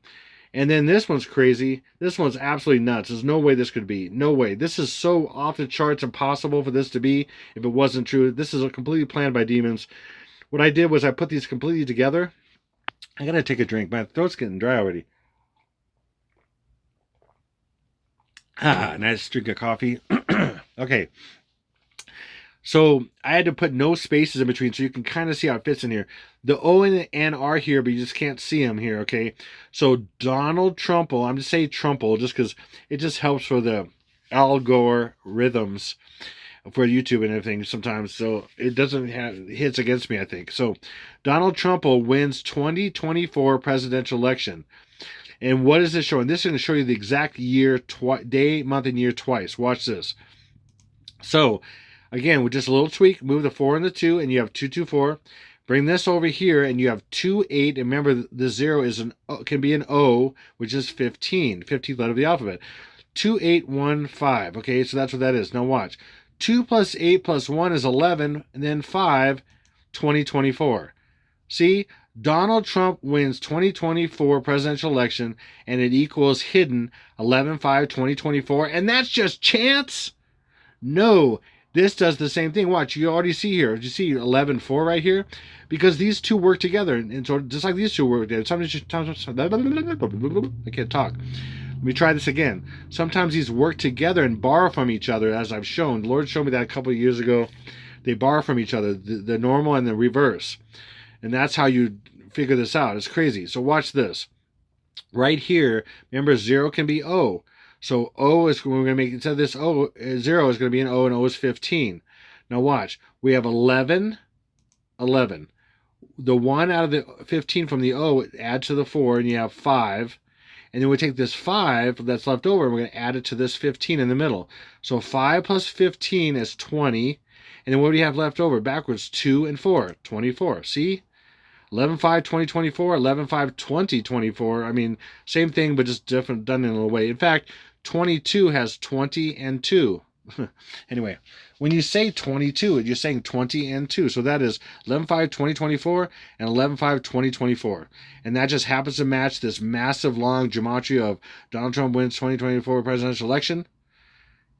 And then this one's crazy. This one's absolutely nuts. There's no way this could be. No way. This is so off the charts, impossible for this to be if it wasn't true. This is completely planned by demons. What I did was I put these completely together. I gotta take a drink. My throat's getting dry already. Nice drink of coffee. Okay. So I had to put no spaces in between so you can kind of see how it fits in here. The O and the N are here, but you just can't see them here, okay? So Donald Trumple, I'm just saying Trumple just because it just helps for the algorithms for YouTube and everything sometimes. So it doesn't have hits against me, I think. So Donald Trumple wins 2024 presidential election. And what is this showing? This is going to show you the exact year, day, month, and year twice. Watch this. So again, with just a little tweak, move the 4 and the 2, and you have 224. Bring this over here, and you have 28. And remember, the 0 can be an O, which is 15, 15th letter of the alphabet. 2815. Okay, so that's what that is. Now watch. 2 plus 8 plus 1 is 11, and then 5, 2024. See? Donald Trump wins 2024 presidential election, and it equals hidden 11/5/2024, and that's just chance? No. This does the same thing. Watch, you already see here. You see 11-4 right here? Because these two work together. And so just like these two work together. Sometimes I can't talk. Let me try this again. Sometimes these work together and borrow from each other, as I've shown. The Lord showed me that a couple of years ago. They borrow from each other, the normal and the reverse. And that's how you figure this out. It's crazy. So watch this. Right here, remember 0 can be O. So O is, we're going to make, instead of this O, 0 is going to be an O, and O is 15. Now watch. We have 11, 11. The 1 out of the 15 from the O, add to the 4, and you have 5. And then we take this 5 that's left over, and we're going to add it to this 15 in the middle. So 5 plus 15 is 20. And then what do you have left over? Backwards, 2 and 4, 24. See? 11/5/2024, 11/5/2024. I mean, same thing, but just different, done in a little way. In fact, 22 has 20 and 2. Anyway, when you say 22, you're saying 20 and 2. So that is 11/5/2024 and 11/5/2024. And that just happens to match this massive long gematria of Donald Trump wins 2024 presidential election.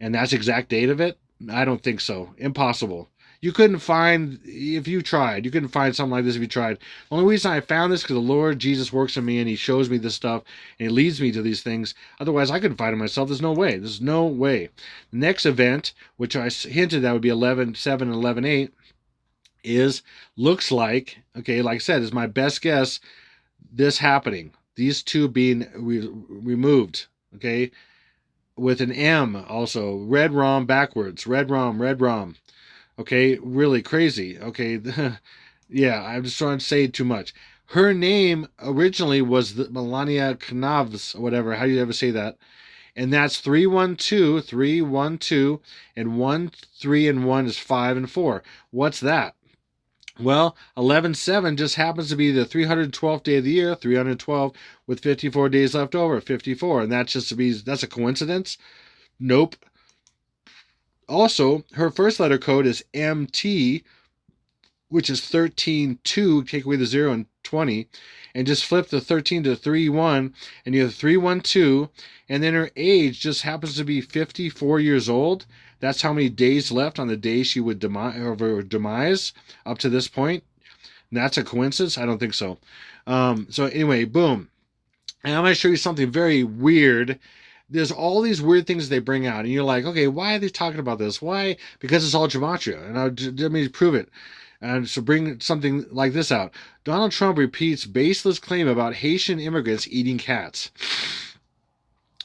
And that's the exact date of it? I don't think so. Impossible. You couldn't find, if you tried, you couldn't find something like this if you tried. The only reason I found this because the Lord Jesus works in me and he shows me this stuff and he leads me to these things. Otherwise, I couldn't find it myself. There's no way. There's no way. The next event, which I hinted that would be 11/7 and 11/8, looks like, okay, like I said, is my best guess, this happening. These two being removed, okay, with an M also. Red ROM backwards. Red ROM, red ROM. Okay, really crazy. Okay, yeah, I'm just trying to say too much. Her name originally was Melania Knavs, or whatever. How do you ever say that? And that's 312, 312, and 1, 3, and 1 is 5 and 4. What's that? Well, 11/7 just happens to be the 312th day of the year, 312 with 54 days left over, 54. And that's a coincidence? Nope. Also, her first letter code is MT, which is 13/2, take away the 0 and 20, and just flip the 13 to 3/1, and you have 312, and then her age just happens to be 54 years old. That's how many days left on the day she would demise up to this point. And that's a coincidence? I don't think so. So anyway, boom. And I'm going to show you something very weird. There's all these weird things they bring out, and you're like, okay, why are they talking about this? Why? Because it's all gematria, and let me prove it. And so bring something like this out. Donald Trump repeats baseless claim about Haitian immigrants eating cats.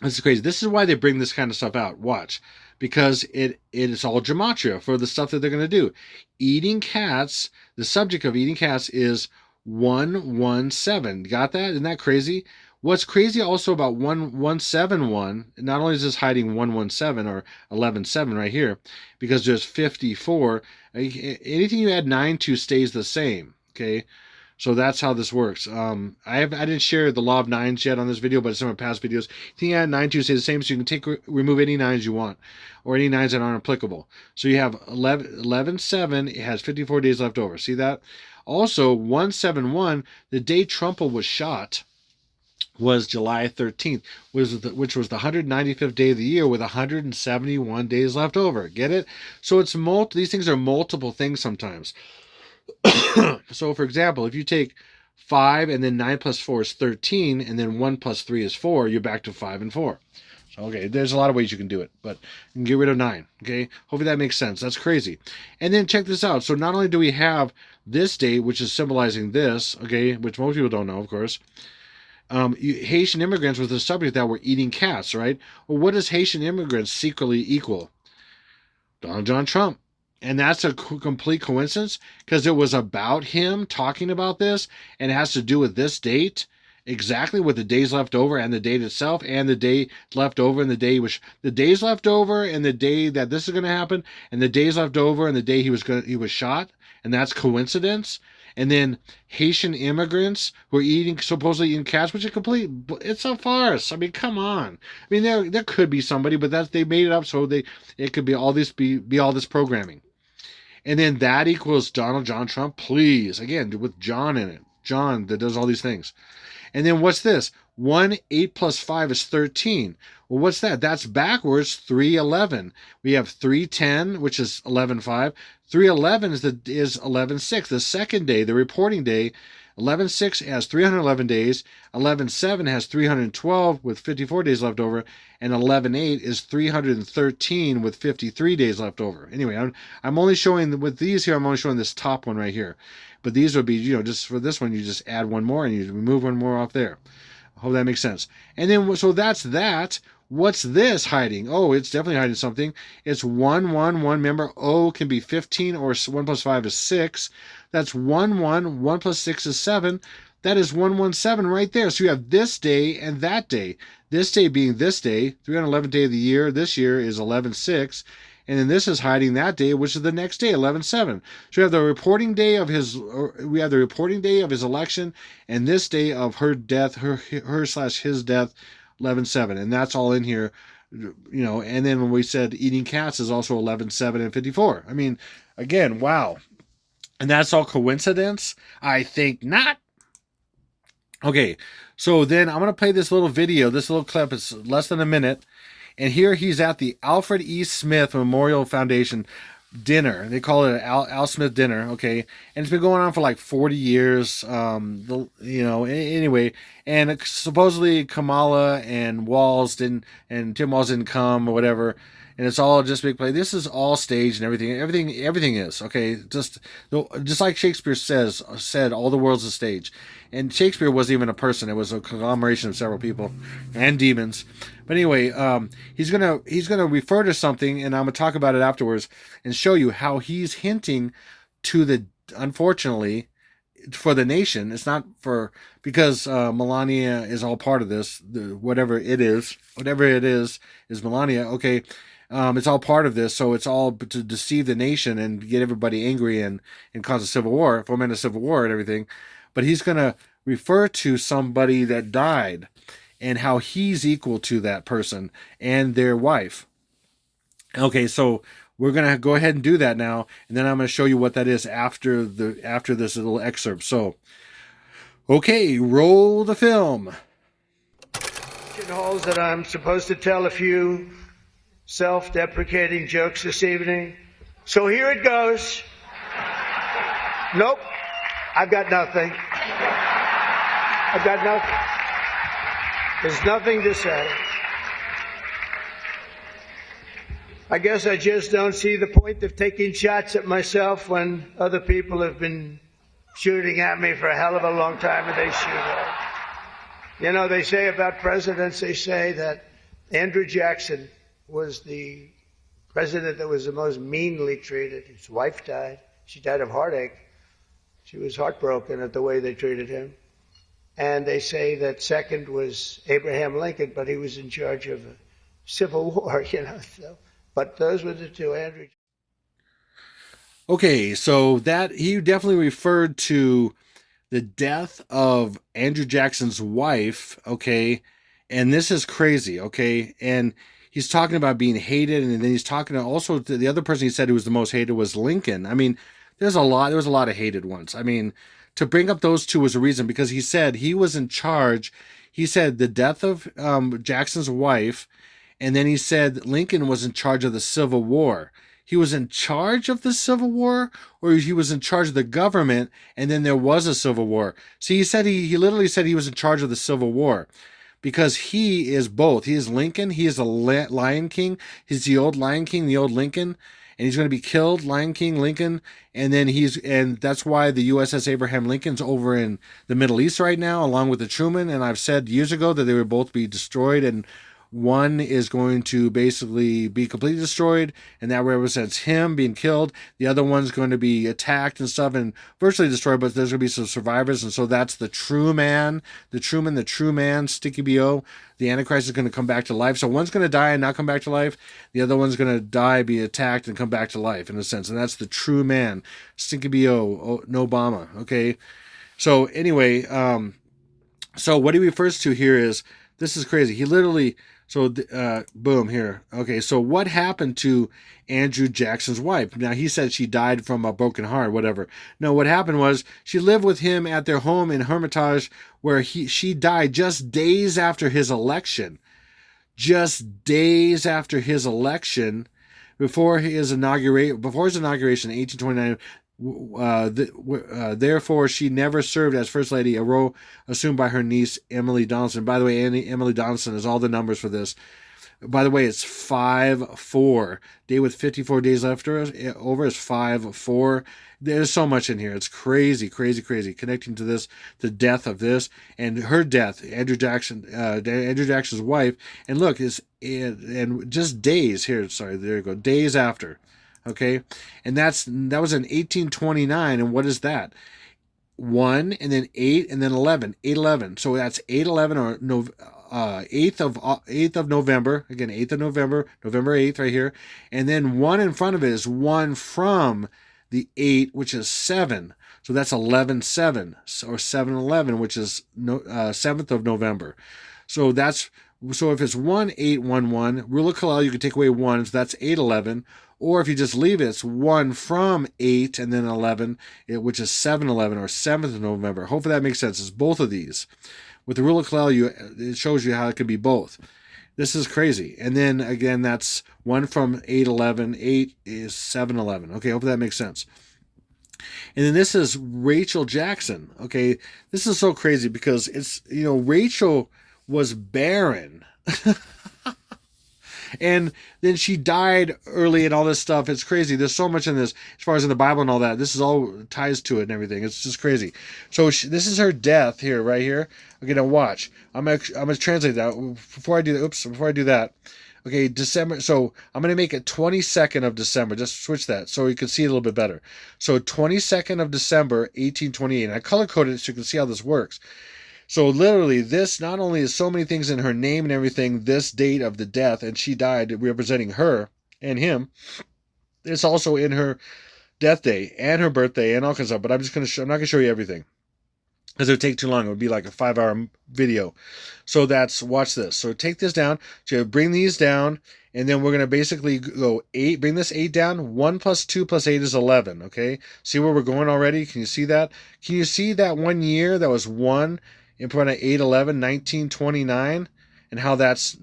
This is crazy. This is why they bring this kind of stuff out. Watch. Because it is all gematria for the stuff that they're going to do. Eating cats, the subject of eating cats is 117. Got that? Isn't that crazy? What's crazy also about 1171, not only is this hiding 117 or 11/7 right here, because there's 54, anything you add 9 to stays the same, okay? So that's how this works. I didn't share the law of nines yet on this video, but it's in my past videos. Anything you add 9 to stays the same, so you can remove any nines you want, or any nines that aren't applicable. So you have 11/7, it has 54 days left over. See that? Also, 171, the day Trumple was shot, was July 13th, which was the 195th day of the year with 171 days left over. Get it? So it's these things are multiple things sometimes. So, for example, if you take 5 and then 9 plus 4 is 13, and then 1 plus 3 is 4, you're back to 5 and 4. So, okay, there's a lot of ways you can do it, but you can get rid of 9, okay? Hopefully that makes sense. That's crazy. And then check this out. So not only do we have this date, which is symbolizing this, okay, which most people don't know, of course, Haitian immigrants was the subject that were eating cats, right? Well, what does Haitian immigrants secretly equal? Donald John Trump. And that's a complete coincidence because it was about him talking about this, and it has to do with this date, exactly with the days left over and the date itself, and the day left over and the day the days left over and the day that this is going to happen, and the days left over and the day he was shot, and that's coincidence. And then Haitian immigrants who are supposedly eating cats, which is it's a farce. I mean, come on. I mean, there could be somebody, but they made it up so it could be all this programming. And then that equals Donald John Trump, please. Again, with John in it. John that does all these things. And then what's this? 8 plus 5 is 13. Well, what's that? That's backwards 311. We have 310, which is 11/5. 311 is 11/6, the second day, the reporting day. 11/6 has 311 days. 11/7 has 312 with 54 days left over. And 11/8 is 313 with 53 days left over. Anyway, I'm only showing, with these here, I'm only showing this top one right here. But these would be, just for this one, you just add one more and you remove one more off there. I hope that makes sense. And then, so that's that. What's this hiding? Oh, it's definitely hiding something. It's 111. Remember, O can be 15, or 1 plus 5 is 6. That's 1 1. 1 plus 6 is 7. That is 117 right there. So you have this day and that day. This day being this day, 311th day of the year. This year is 11/6. And then this is hiding that day, which is the next day, 11/7. So we have the reporting day of his election, and this day of her death, her slash his death, 11/7, and that's all in here, And then when we said eating cats is also 11/7 and 54. I mean, again, wow, and that's all coincidence? I think not. Okay, so then I'm gonna play this little video. This little clip is less than a minute, and here he's at the Alfred E. Smith Memorial Foundation dinner. They call it an Al Smith dinner, okay? And it's been going on for like 40 years. Anyway, and supposedly Kamala and Tim Walz didn't come or whatever. And it's all just big play. This is all staged and everything. Everything is okay. Just like Shakespeare said, all the world's a stage. And Shakespeare wasn't even a person; it was a conglomeration of several people and demons. But anyway, he's gonna refer to something, and I'm gonna talk about it afterwards and show you how he's hinting to the, unfortunately, for the nation. It's not for, because Melania is all part of this. Whatever it is, is Melania. Okay. It's all part of this, so it's all to deceive the nation and get everybody angry and cause a civil war, foment a civil war and everything. But he's going to refer to somebody that died and how he's equal to that person and their wife. Okay, so we're going to go ahead and do that now, and then I'm going to show you what that is after this little excerpt. So, okay, roll the film. Halls that I'm supposed to tell a few self-deprecating jokes this evening. So here it goes. Nope, I've got nothing. There's nothing to say. I guess I just don't see the point of taking shots at myself when other people have been shooting at me for a hell of a long time, and they shoot at. They say about presidents, they say that Andrew Jackson was the president that was the most meanly treated. His wife died. She died of heartache. She was heartbroken at the way they treated him. And they say that second was Abraham Lincoln, but he was in charge of a civil war, So, but those were the two, Andrew. Okay, so that he definitely referred to the death of Andrew Jackson's wife, okay? And this is crazy, okay? And he's talking about being hated, and then he's talking also to the other person he said who was the most hated was Lincoln. I mean, there was a lot of hated ones. I mean, to bring up those two was a reason, because he said he was in charge. He said the death of Jackson's wife, and then he said Lincoln was in charge of the Civil War. He was in charge of the Civil War, or he was in charge of the government, and then there was a Civil War. See, he literally said he was in charge of the Civil War, because he is both. He is Lincoln. He is the Lion King. He's the old Lion King, the old Lincoln, and he's going to be killed, Lion King, Lincoln. And then and that's why the USS Abraham Lincoln's over in the Middle East right now, along with the Truman. And I've said years ago that they would both be destroyed, and one is going to basically be completely destroyed, and that represents him being killed. The other one's going to be attacked and stuff and virtually destroyed, but there's going to be some survivors. And so that's the true man, the true man, Sticky B.O. The Antichrist is going to come back to life. So one's going to die and not come back to life. The other one's going to die, be attacked, and come back to life, in a sense. And that's the true man, Sticky B.O. Obama. Okay. So anyway, so what he refers to here is, this is crazy. He literally, boom, here. Okay, so what happened to Andrew Jackson's wife? Now, he said she died from a broken heart, whatever. No, what happened was she lived with him at their home in Hermitage, where she died just days after his election. Just days after his election, before his inauguration in 1829. Therefore, she never served as First Lady, a role assumed by her niece, Emily Donaldson. By the way, Emily Donaldson is all the numbers for this. By the way, it's 5-4. Day with 54 days left over is 5-4. There's so much in here. It's crazy, crazy, crazy. Connecting to this, the death of this, and her death, Andrew Jackson's wife. And look, and just days here. Sorry, there you go. Days after. Okay, and that was in 1829. And what is that? 1 and then 8 and then 11. 8-11. So that's 8-11 or no. 8th of November, again 8th of November, November 8th right here, and then 1 in front of it is 1 from the 8, which is 7, so that's 11-7 or 7-11, which is 7th of November. So if it's 1-8-1-1, rule of Kalel, you can take away 1, so that's 8-11. Or if you just leave it, it's 1 from 8 and then 11, which is 7-11 or 7th of November. Hopefully that makes sense. It's both of these. With the rule of Kalel, it shows you how it could be both. This is crazy. And then, again, that's 1 from 8-11. 8 is 7-11. Okay, hopefully that makes sense. And then this is Rachel Jackson. Okay, this is so crazy because it's, Rachel was barren. And then she died early and all this stuff. It's crazy. There's so much in this as far as in the Bible and all that. This is all ties to it and everything. It's just crazy. So this is her death here, right here. Okay, now watch. I'm gonna translate that before I do that. Before I do that. Okay, December. So I'm gonna make it 22nd of December. Just switch that so you can see it a little bit better. So 22nd of December, 1828. And I color coded it so you can see how this works. So literally, this not only is so many things in her name and everything, this date of the death, and she died representing her and him, it's also in her death day and her birthday and all kinds of stuff. But I'm not gonna show you everything because it would take too long. It would be like a 5-hour video. So watch this. So take this down. So bring these down, and then we're gonna basically go 8. Bring this 8 down. 1 plus 2 plus 8 is 11. Okay. See where we're going already? Can you see that? Can you see that 1 year that was 1? In front of 8-11, 1929, and how that's,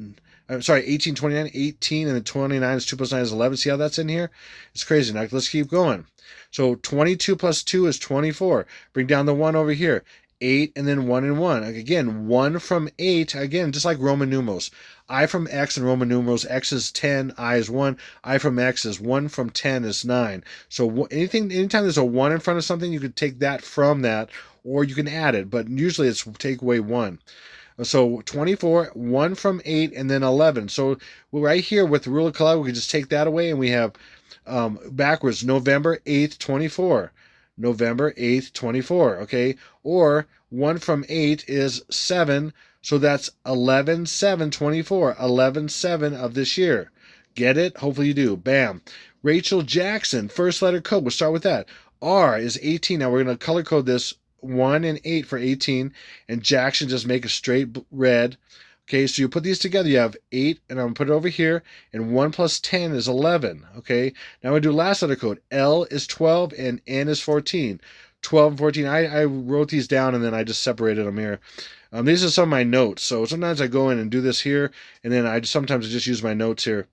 1829, 18, and then 29 is 2 plus 9 is 11. See how that's in here? It's crazy. Now let's keep going. So 22 plus 2 is 24. Bring down the 1 over here. 8 and then 1 and 1. Again, 1 from 8, again, just like Roman numerals. I from X in Roman numerals, X is 10, I is 1. I from X is 1 from 10 is 9. So anytime there's a 1 in front of something, you could take that from that, or you can add it, but usually it's take away 1. So 24, 1 from 8, and then 11. So right here with the rule of Kalel, we can just take that away, and we have backwards, November 8th, 24. November 8th, 24, okay? Or 1 from 8 is 7, so that's 11-7-24, 11-7 of this year. Get it? Hopefully you do. Bam. Rachel Jackson, first letter code. We'll start with that. R is 18. Now we're going to color code this 1 and 8 for 18, and Jackson just make a straight red. Okay, so you put these together, you have 8, and I'm going to put it over here, and 1 plus 10 is 11, okay? Now we do last letter code. L is 12, and N is 14. 12 and 14, I wrote these down, and then I just separated them here. These are some of my notes, so sometimes I go in and do this here, and then sometimes I just use my notes here.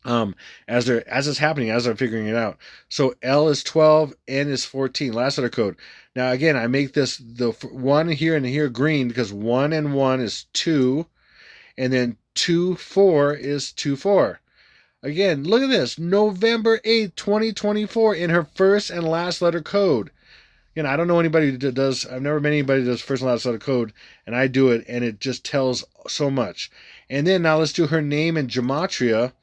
As it's happening, as I'm figuring it out. So L is 12, N is 14. Last letter code. Now again, I make the 1 here and here green because 1 and 1 is 2, and then 2-4 is 2-4. Again, look at this. November 8th, 2024 in her first and last letter code. Again, I don't know anybody that does. I've never met anybody that does first and last letter code, and I do it, and it just tells so much. And then now let's do her name in gematria.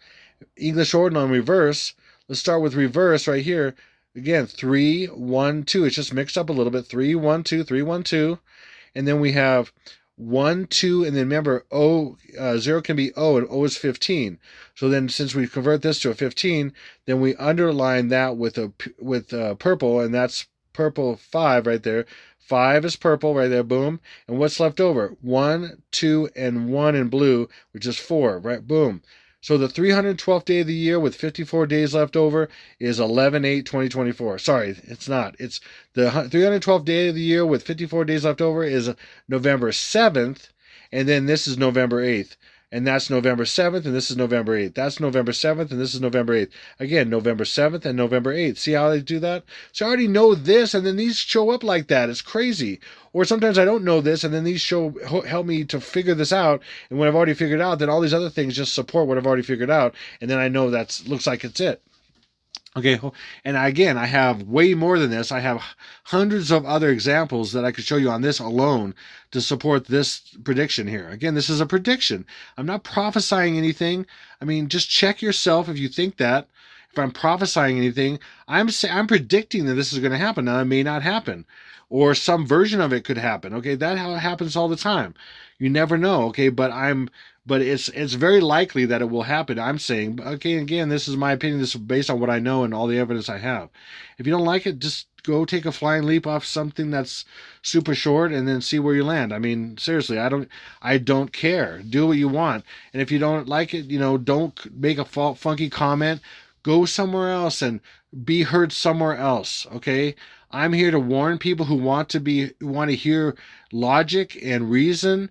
English ordinal in reverse. Let's start with reverse right here. Again, 3, 1, 2. It's just mixed up a little bit. 3, 1, 2, 3, 1, 2. And then we have 1, 2, and then remember, 0 can be O, and O is 15. So then since we convert this to a 15, then we underline that with purple, and that's purple 5 right there. 5 is purple right there, boom. And what's left over? 1, 2, and 1 in blue, which is 4, right? Boom. So the 312th day of the year with 54 days left over is 11-8-2024. Sorry, it's not. It's the 312th day of the year with 54 days left over is November 7th, and then this is November 8th. and that's November 7th, and this is November 8th. That's November 7th, and this is November 8th. Again, November 7th and November 8th. See how they do that? So I already know this, and then these show up like that. It's crazy. Or sometimes I don't know this, and then these help me to figure this out. And when I've already figured out, then all these other things just support what I've already figured out, and then I know that looks like it's it. Okay, and again, I have way more than this. I have hundreds of other examples that I could show you on this alone to support this prediction here. Again, this is a prediction. I'm not prophesying anything. I mean, just check yourself if you think that. If I'm prophesying anything, I'm predicting that this is going to happen. Now, it may not happen, or some version of it could happen. Okay, that's how it happens all the time. You never know. Okay, but it's very likely that it will happen. I'm saying, okay, again, this is my opinion. This is based on what I know and all the evidence I have. If you don't like it, just go take a flying leap off something that's super short and then see where you land. I mean, seriously, I don't care. Do what you want. And if you don't like it, don't make a funky comment. Go somewhere else and be heard somewhere else. Okay. I'm here to warn people who want to hear logic and reason,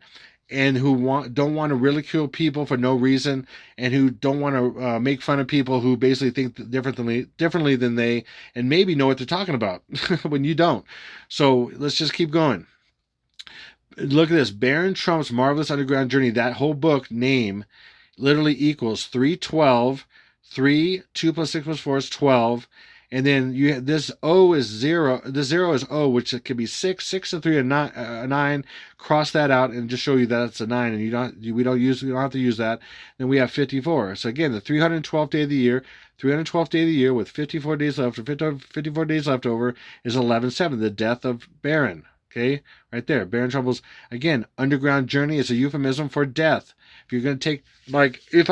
and who don't want to ridicule people for no reason, and who don't want to make fun of people who basically think differently than they, and maybe know what they're talking about when you don't. So let's just keep going. Look at this. Baron Trump's Marvelous Underground Journey. That whole book name literally equals 312. 3, 2 plus 6 plus 4 is 12. And then this O is 0. The 0 is O, which it could be 6. 6 and 3 are 9. Cross that out and just show you that it's a 9. And we don't have to use that. Then we have 54. So again, the 312th day of the year, 312th day of the year with 54 days left, or 54 days left over, is 11/7, the death of Baron. Okay, right there. Baron Trumple's, again, underground journey is a euphemism for death. If you're going to take, like, if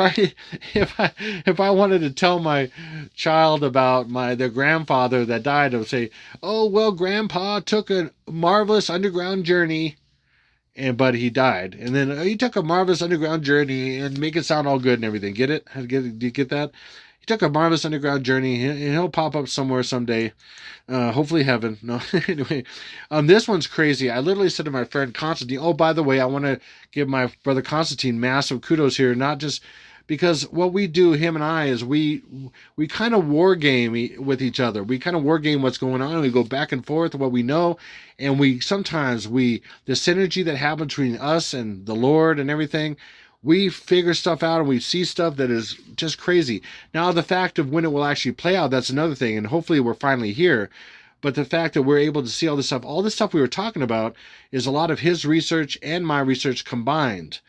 I wanted to tell my child about their grandfather that died, I would say, oh, well, Grandpa took a marvelous underground journey, but he died. And then he took a marvelous underground journey, and make it sound all good and everything. Get it? Do you get that? He took a marvelous underground journey, and he'll pop up somewhere someday. Hopefully heaven. No, anyway. This one's crazy. I literally said to my friend Constantine, oh, by the way, I want to give my brother Constantine massive kudos here, not just because what we do, him and I, is we kind of war game with each other. We kind of war game what's going on. We go back and forth what we know, and the synergy that happens between us and the Lord and everything, we figure stuff out and we see stuff that is just crazy. Now, the fact of when it will actually play out, that's another thing. And hopefully we're finally here. But the fact that we're able to see all this stuff we were talking about, is a lot of his research and my research combined.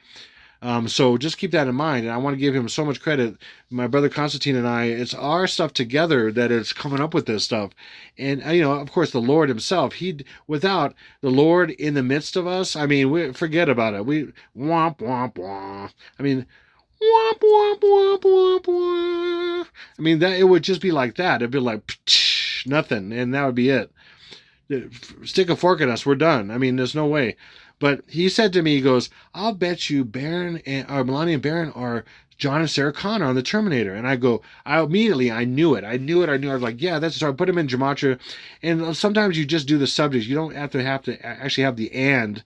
So just keep that in mind. And I want to give him so much credit. My brother Constantine and I, it's our stuff together that is coming up with this stuff. And, of course, the Lord himself, without the Lord in the midst of us, I mean, we forget about it. We womp, womp, womp. I mean, womp, womp, womp, womp, womp. I mean, it would just be like that. It'd be like, nothing. And that would be it. Stick a fork in us. We're done. I mean, there's no way. But he said to me, he goes, I'll bet you Melania and Baron are John and Sarah Connor on the Terminator. And I knew it. I was like, yeah, that's, so I put him in gematria. And sometimes you just do the subject. You don't have to actually have the and.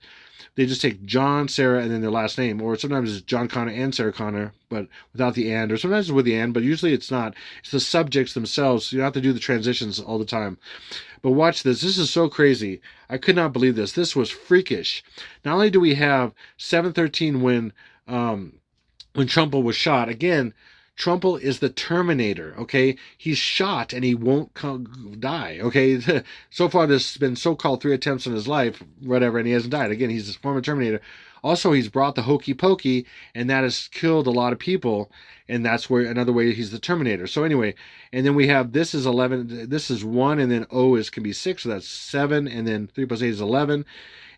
They just take John, Sarah, and then their last name. Or sometimes it's John Connor and Sarah Connor, but without the and. Or sometimes it's with the and, but usually it's not. It's the subjects themselves. So you don't have to do the transitions all the time. But watch this. This is so crazy. I could not believe this. This was freakish. Not only do we have 7/13 when Trumple was shot. Again, Trumple is the Terminator, okay? He's shot and he won't die, okay? So far, there's been so-called 3 attempts on his life, whatever, and he hasn't died. Again, he's a former Terminator. Also, he's brought the hokey pokey, and that has killed a lot of people, and that's where, another way, he's the Terminator. So anyway, and then we have, this is 11, this is 1, and then O can be 6, so that's 7, and then 3 plus 8 is 11.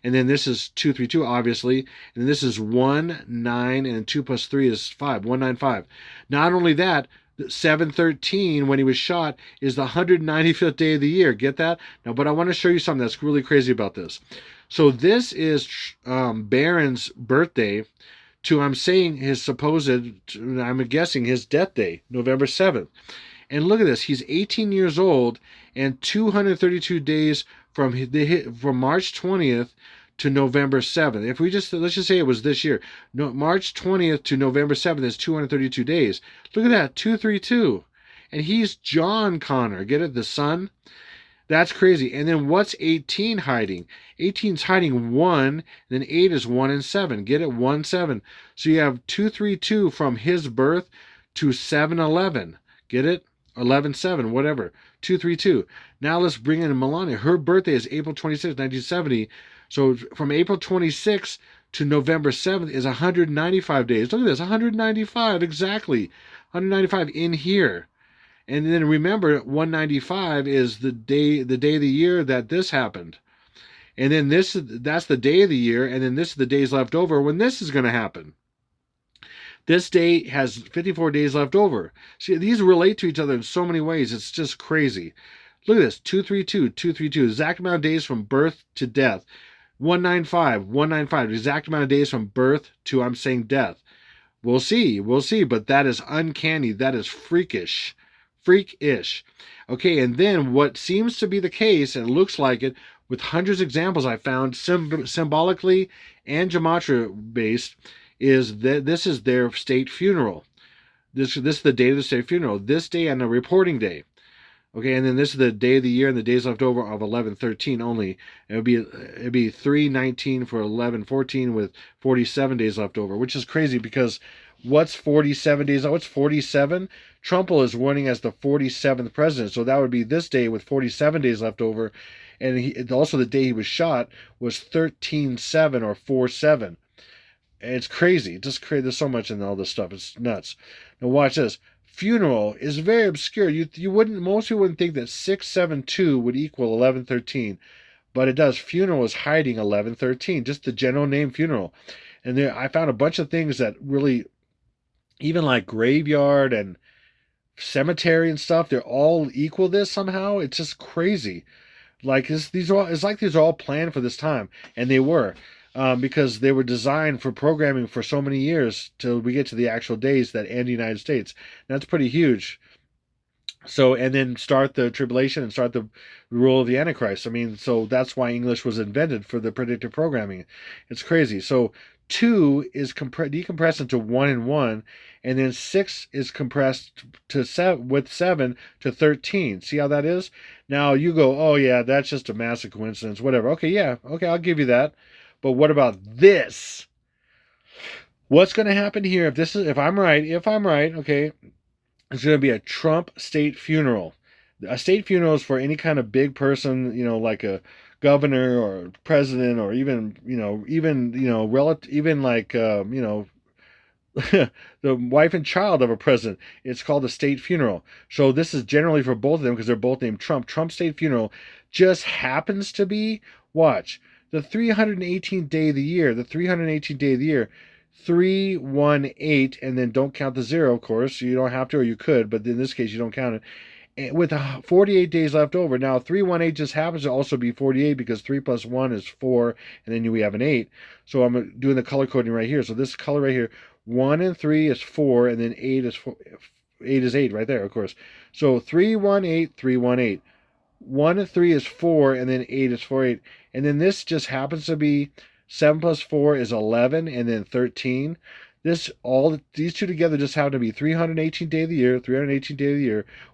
And then this is 232, obviously. And then this is 1, 9, and 2 plus 3 is 5, 195. Not only that, 7/13, when he was shot, is the 195th day of the year. Get that? Now, but I want to show you something that's really crazy about this. So this is Baron's birthday to, I'm saying, his supposed, I'm guessing, his death day, November 7th. And look at this. He's 18 years old and 232 days from March 20th to November 7th. If we just, let's just say it was this year, no, March 20th to November 7th is 232 days. Look at that, 232. And he's John Connor. Get it? The son? That's crazy. And then what's 18 hiding? 18's hiding 1, then 8 is 1 and 7. Get it? 1, 7. So you have 232 from his birth to 711. Get it? 11, 7, whatever. 232. Now let's bring in Melania. Her birthday is April 26, 1970. So from April 26 to November 7th is 195 days. Look at this, 195 exactly. 195 in here. And then remember, 195 is the day of the year that this happened. And then that's the day of the year, and then this is the days left over when this is going to happen. This day has 54 days left over. See, these relate to each other in so many ways. It's just crazy. Look at this, 232, 232, exact amount of days from birth to death. 195, 195, exact amount of days from birth to, I'm saying, death. We'll see, but that is uncanny. That is freakish. Freakish. Okay, and then what seems to be the case, and it looks like it, with hundreds of examples I found, symbolically and gematria based, is that this is their state funeral. This is the date of the state funeral. This day and the reporting day. Okay, and then this is the day of the year and the days left over of 11/13 only. It'd be 3/19 for 11/14 with 47 days left over, which is crazy because what's 47 days? What's 47? Trumple is running as the 47th president, so that would be this day with 47 days left over, and also the day he was shot was 13/7 or 4/7. It's crazy. Just crazy. There's so much in all this stuff. It's nuts. Now watch this. Funeral is very obscure. You wouldn't, most people wouldn't think that 672 would equal 11/13, but it does. Funeral is hiding 11/13, just the general name funeral. And there, I found a bunch of things that really, even like graveyard and cemetery and stuff, they're all equal this somehow. It's just crazy. Like these are all planned for this time, and they were. Because they were designed for programming for so many years till we get to the actual days that end the United States. And that's pretty huge. So, and then start the tribulation and start the rule of the Antichrist. I mean, so that's why English was invented, for the predictive programming. It's crazy. So 2 is decompressed into 1 and 1, and then 6 is compressed to 7 with 7 to 13. See how that is? Now you go, oh yeah, that's just a massive coincidence, whatever. Okay, yeah, okay, I'll give you that. But what about this? What's going to happen here if I'm right, okay, it's going to be a Trump state funeral. A state funeral is for any kind of big person, like a governor or president, or even like, the wife and child of a president. It's called a state funeral. So this is generally for both of them because they're both named Trump. Trump state funeral just happens to be, watch, the 318th day of the year, 318, and then don't count the 0, of course. You don't have to, or you could, but in this case, you don't count it. And with 48 days left over. Now, 318 just happens to also be 48 because 3 plus 1 is 4, and then we have an 8. So I'm doing the color coding right here. So this color right here, 1 and 3 is 4, and then 8 is 4. 8 is 8 right there, of course. So 318, 318. 1 and 3 is 4, and then 8 is 4, 8. And then this just happens to be 7 plus 4 is 11, and then 13. These two together just happen to be 318 day of the year,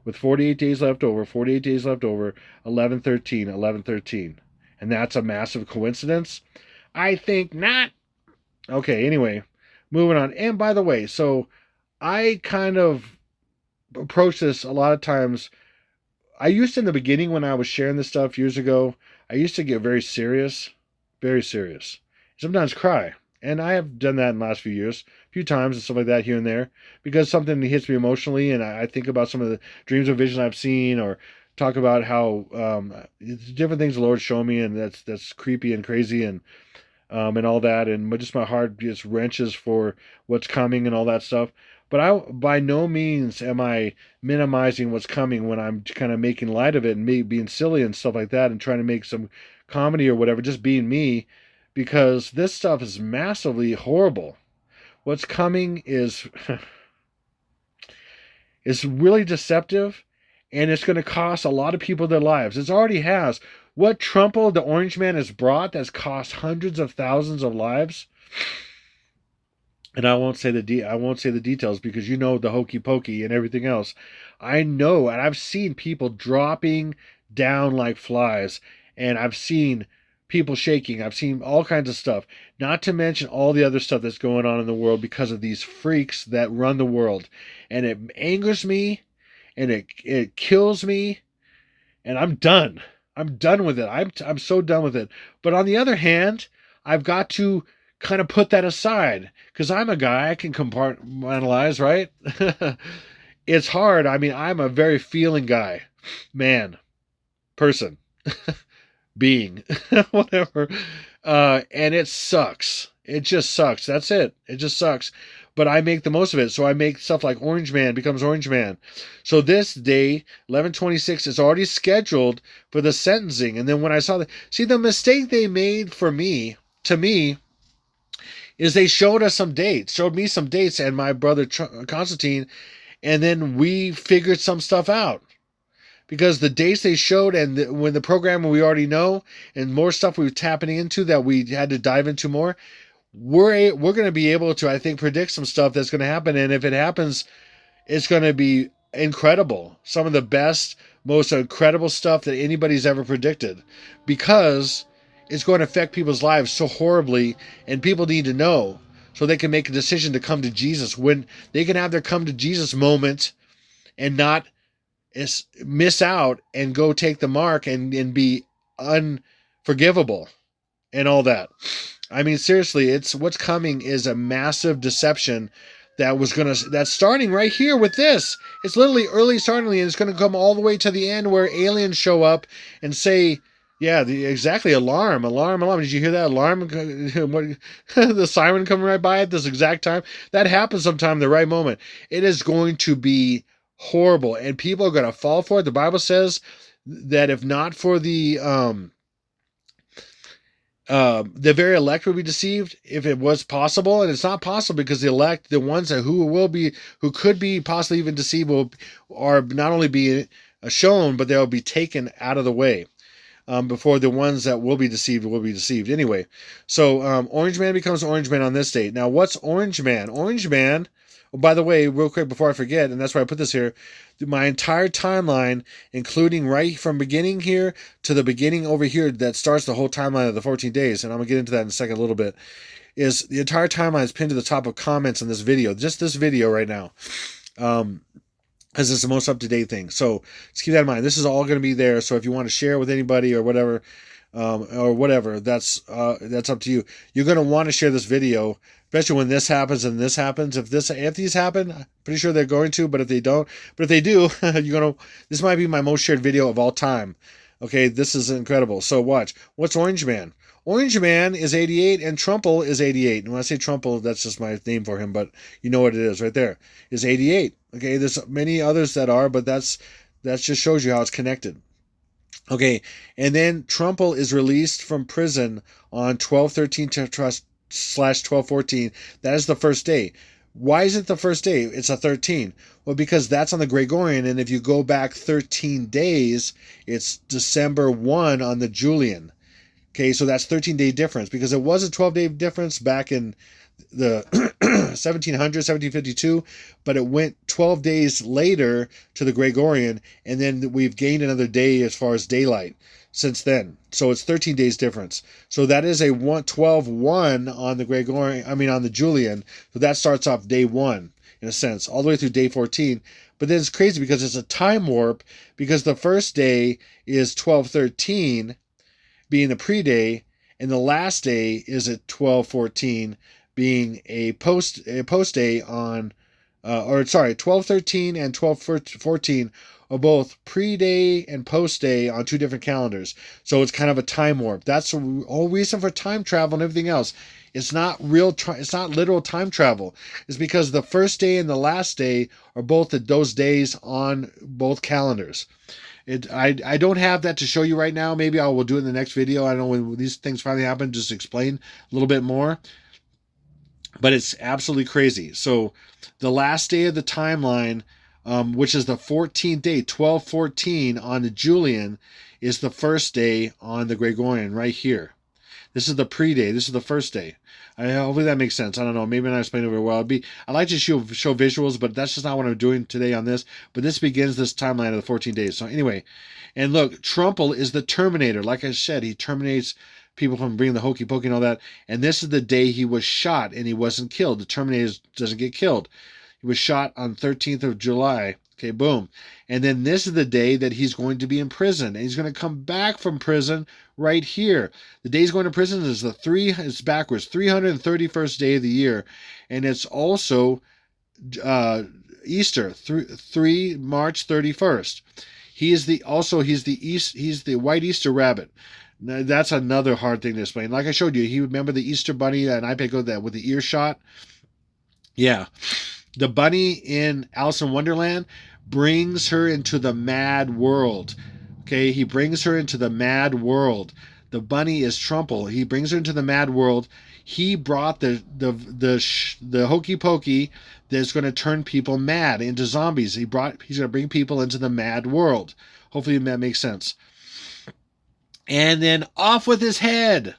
with 48 days left over, 11, 13. And that's a massive coincidence? I think not. Okay, anyway, moving on. And by the way, so I kind of approach this a lot of times. I used to, in the beginning when I was sharing this stuff years ago, I used to get very serious, sometimes cry. And I have done that in the last few years, a few times and stuff like that here and there, because something hits me emotionally, and I think about some of the dreams or visions I've seen, or talk about how different things the Lord showed me, and that's creepy and crazy, and all that, and just my heart just wrenches for what's coming and all that stuff. But I, by no means am I minimizing what's coming when I'm kind of making light of it and me being silly and stuff like that and trying to make some comedy or whatever, just being me, because this stuff is massively horrible. What's coming is really deceptive, and it's going to cost a lot of people their lives. It already has. What trumple the Orange Man has brought that's cost hundreds of thousands of lives. And I won't say the details because you know the hokey pokey and everything else. I know, and I've seen people dropping down like flies, and I've seen people shaking. I've seen all kinds of stuff. Not to mention all the other stuff that's going on in the world because of these freaks that run the world, and it angers me, and it kills me, and I'm done. I'm done with it. I'm so done with it. But on the other hand, I've got to kind of put that aside because I'm a guy. I can compartmentalize, right? It's hard. I mean, I'm a very feeling guy, man, person, being, whatever. And it sucks. It just sucks. That's it. It just sucks. But I make the most of it. So I make stuff like Orange Man becomes Orange Man. So this day, 11/26, is already scheduled for the sentencing. And then when I saw the mistake they made for me, to me, is they showed me some dates and my brother Constantine, and then we figured some stuff out. Because the dates they showed and when the program we already know and more stuff we were tapping into that we had to dive into more, we're going to be able to, I think, predict some stuff that's going to happen. And if it happens, it's going to be incredible. Some of the best, most incredible stuff that anybody's ever predicted. Because it's going to affect people's lives so horribly, and people need to know so they can make a decision to come to Jesus. When they can have their come to Jesus moment and not miss out and go take the mark and be unforgivable and all that. I mean, seriously, it's what's coming is a massive deception that's starting right here with this. It's literally early starting, and it's going to come all the way to the end where aliens show up and say, yeah, exactly, alarm. Did you hear that alarm? The siren coming right by at this exact time. That happens sometime, the right moment. It is going to be horrible, and people are going to fall for it. The Bible says that if not for the very elect would be deceived if it was possible, and it's not possible because the elect, the ones who could be possibly even deceived, are not only be shown, but they'll be taken out of the way before the ones that will be deceived anyway. So Orange Man becomes Orange Man on this date. Now, what's Orange Man? Orange Man. Oh, by the way, real quick before I forget, and that's why I put this here, my entire timeline, including right from beginning here to the beginning over here, that starts the whole timeline of the 14 days, and I'm going to get into that in a second a little bit, is the entire timeline is pinned to the top of comments in this video, just this video right now, as it's the most up-to-date thing. So just keep that in mind. This is all going to be there, so if you want to share with anybody or whatever, that's up to you. You're going to want to share this video, especially when this happens and this happens. If these happen, I'm pretty sure they're going to, but if they don't, but if they do, this might be my most shared video of all time. Okay, this is incredible. So watch. What's Orange Man? Orange Man is 88 and Trumple is 88. And when I say Trumple, that's just my name for him, but you know what it is right there. Is 88. Okay, there's many others that are, but that just shows you how it's connected. Okay, and then Trumple is released from prison on 12/13/12/14. That is the first day. Why is it the first day? It's a 13. Well, because that's on the Gregorian, and if you go back 13 days, it's December 1 on the Julian. Okay, so that's 13-day difference, because it was a 12-day difference back in the 1752, but it went 12 days later to the Gregorian, and then we've gained another day as far as daylight since then. So it's 13 days difference. So that is a 12/1 on the Gregorian, on the Julian. So that starts off day 1 in a sense, all the way through day 14. But then it's crazy because it's a time warp, because the first day is 12/13 being the pre-day, and the last day is at 12/14 being a post day on 12/13 and 12/14 are both pre-day and post-day on two different calendars. So it's kind of a time warp. That's the whole reason for time travel and everything else. It's not it's not literal time travel. It's because the first day and the last day are both those days on both calendars. I don't have that to show you right now. Maybe I will do it in the next video. I don't know when these things finally happen, just explain a little bit more. But it's absolutely crazy. So the last day of the timeline which is the 14th day. 1214 on the Julian is the first day on the Gregorian right here. This is the pre-day. This is the first day. Hopefully that makes sense. I don't know. Maybe I'm not explaining it very well. I like to show visuals, but that's just not what I'm doing today on this. But this begins this timeline of the 14 days. So anyway, and look, Trumple is the Terminator. Like I said, he terminates people from bringing the hokey pokey and all that. And this is the day he was shot and he wasn't killed. The Terminator doesn't get killed. He was shot on 13th of July. Okay, boom. And then this is the day that he's going to be in prison. And he's going to come back from prison right here. The day he's going to prison is it's backwards, 331st day of the year. And it's also Easter, March 31st. He's the white Easter rabbit. Now, that's another hard thing to explain. Like I showed you, remember the Easter bunny and iPad go that with the ear shot? Yeah. The bunny in Alice in Wonderland brings her into the mad world. Okay, he brings her into the mad world. The bunny is Trumple. He brings her into the mad world. He brought the hokey pokey that's going to turn people mad into zombies. He's going to bring people into the mad world. Hopefully that makes sense. And then off with his head.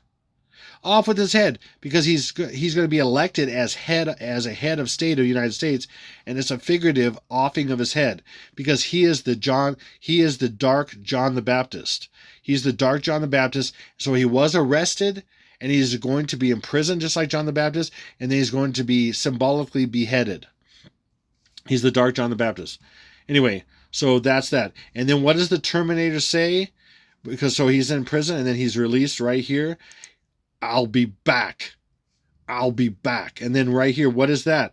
Off with his head, because he's going to be elected as a head of state of the United States, and it's a figurative offing of his head, because he is the dark John the Baptist. He's the dark John the Baptist. So he was arrested, and he's going to be imprisoned just like John the Baptist, and then he's going to be symbolically beheaded. He's the dark John the Baptist. Anyway, so that's that. And then what does the Terminator say? Because so he's in prison and then he's released right here. I'll be back. I'll be back. And then right here, what is that?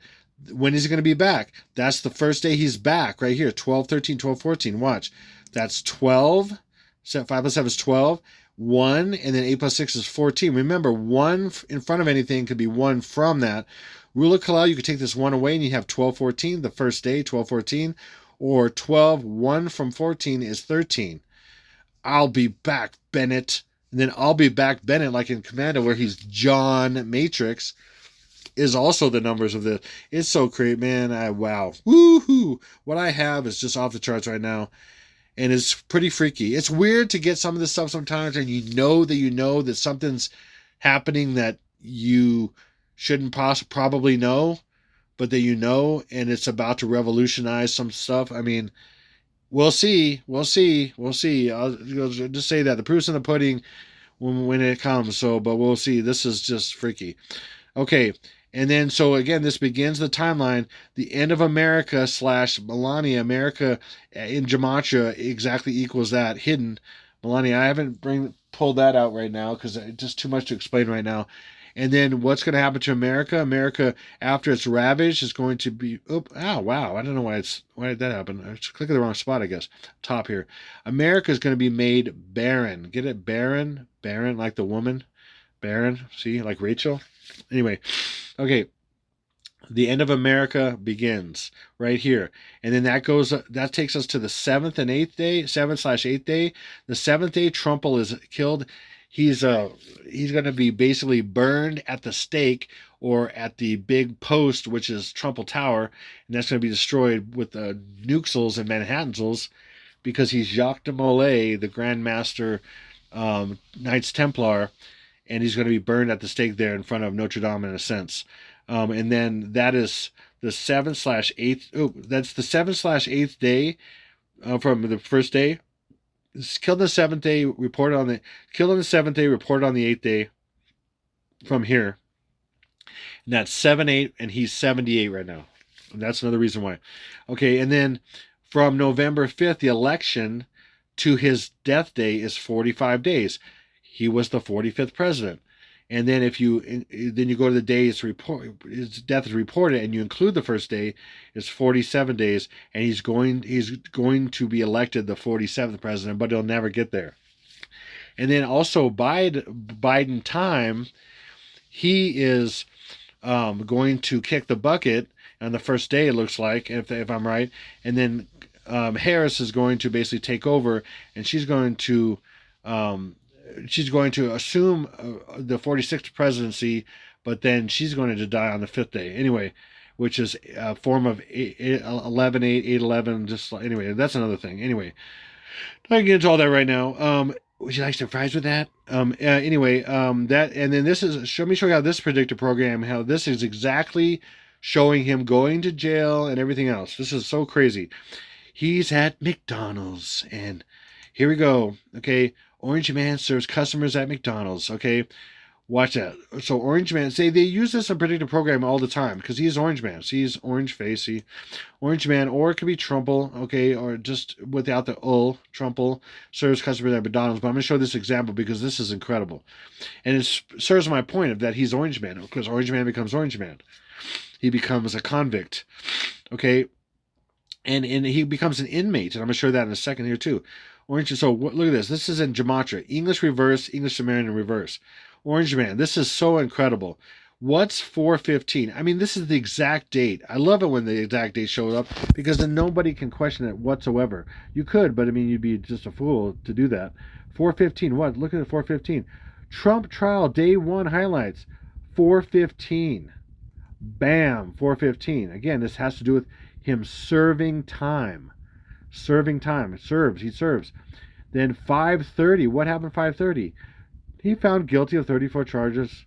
When is he going to be back? That's the first day he's back right here. 12, 13, 12, 14. Watch. That's 12. 5 plus 7 is 12. 1, and then 8 plus 6 is 14. Remember, 1 in front of anything could be 1 from that. Rule of Kalel, you could take this 1 away and you have 12, 14, the first day, 12, 14. Or 12, 1 from 14 is 13. I'll be back, Bennett. And then I'll be back, Bennett, like in Commando, where he's John Matrix, is also the numbers of this. It's so great, man. Wow. Woohoo. What I have is just off the charts right now. And it's pretty freaky. It's weird to get some of this stuff sometimes, and you know that something's happening that you shouldn't probably know, but that you know, and it's about to revolutionize some stuff. I mean, we'll see. We'll see. We'll see. I'll just say that the proof's in the pudding when it comes. So, but we'll see. This is just freaky. Okay. And then, so again, this begins the timeline. The end of America / Melania. America in Gematria exactly equals that. Hidden. Melania. I haven't pulled that out right now because it's just too much to explain right now. And then what's going to happen to America? America, after it's ravaged, is going to be... wow. I don't know why did that happen. I just clicked the wrong spot, I guess. Top here. America is going to be made barren. Get it? Barren? Barren, like the woman. Barren. See? Like Rachel. Anyway. Okay. The end of America begins right here. And then that takes us to the 7th and 8th day. 7/8th day. The 7th day, Trumple is killed. He's going to be basically burned at the stake or at the big post, which is Trumple Tower, and that's going to be destroyed with the nukesels and Manhattansels, because he's Jacques de Molay, the Grand Master Knights Templar, and he's going to be burned at the stake there in front of Notre Dame in a sense. And then that is the 7/8th. Oh, that's the 7/8th day from the first day. Killed on the 7th day, reported on the 7th day, reported on the 8th day from here. And that's 7/8, and he's 78 right now. And that's another reason why. Okay, and then from November 5th, the election to his death day is 45 days. He was the 45th president. And then then you go to the day his death is reported, and you include the first day, it's 47 days, and he's going to be elected the 47th president, but he'll never get there. And then also Biden time, he is going to kick the bucket on the first day, it looks like, if I'm right. And then Harris is going to basically take over, and she's going to assume the 46th presidency, but then she's going to die on the 5th day. Anyway, which is a form of 11.8, 8.11. Just anyway, that's another thing. Anyway, I can get into all that right now. Would you like some fries with that? Anyway, that, and then this is, let me show you how this predictive program, how this is exactly showing him going to jail and everything else. This is so crazy. He's at McDonald's, and here we go. Okay, Orange Man serves customers at McDonald's. Okay, watch that. So Orange Man, say they use this in predictive program all the time because he's Orange Man. So he's orange face. Orange Man, or it could be Trumple, okay, or just without the Trumple, serves customers at McDonald's. But I'm going to show this example because this is incredible. And it serves my point of that he's Orange Man, because Orange Man becomes Orange Man. He becomes a convict, okay? And he becomes an inmate, and I'm going to show that in a second here too. Orange, so look at this. This is in gematria. English reverse, English Sumerian reverse. Orange Man, this is so incredible. What's 415? I mean, this is the exact date. I love it when the exact date shows up because then nobody can question it whatsoever. You could, but I mean, you'd be just a fool to do that. 415, what? Look at the 415. Trump trial, day 1 highlights. 415. Bam, 415. Again, this has to do with him serving time. Serving time. He serves. Then 530. What happened 530? He found guilty of 34 charges.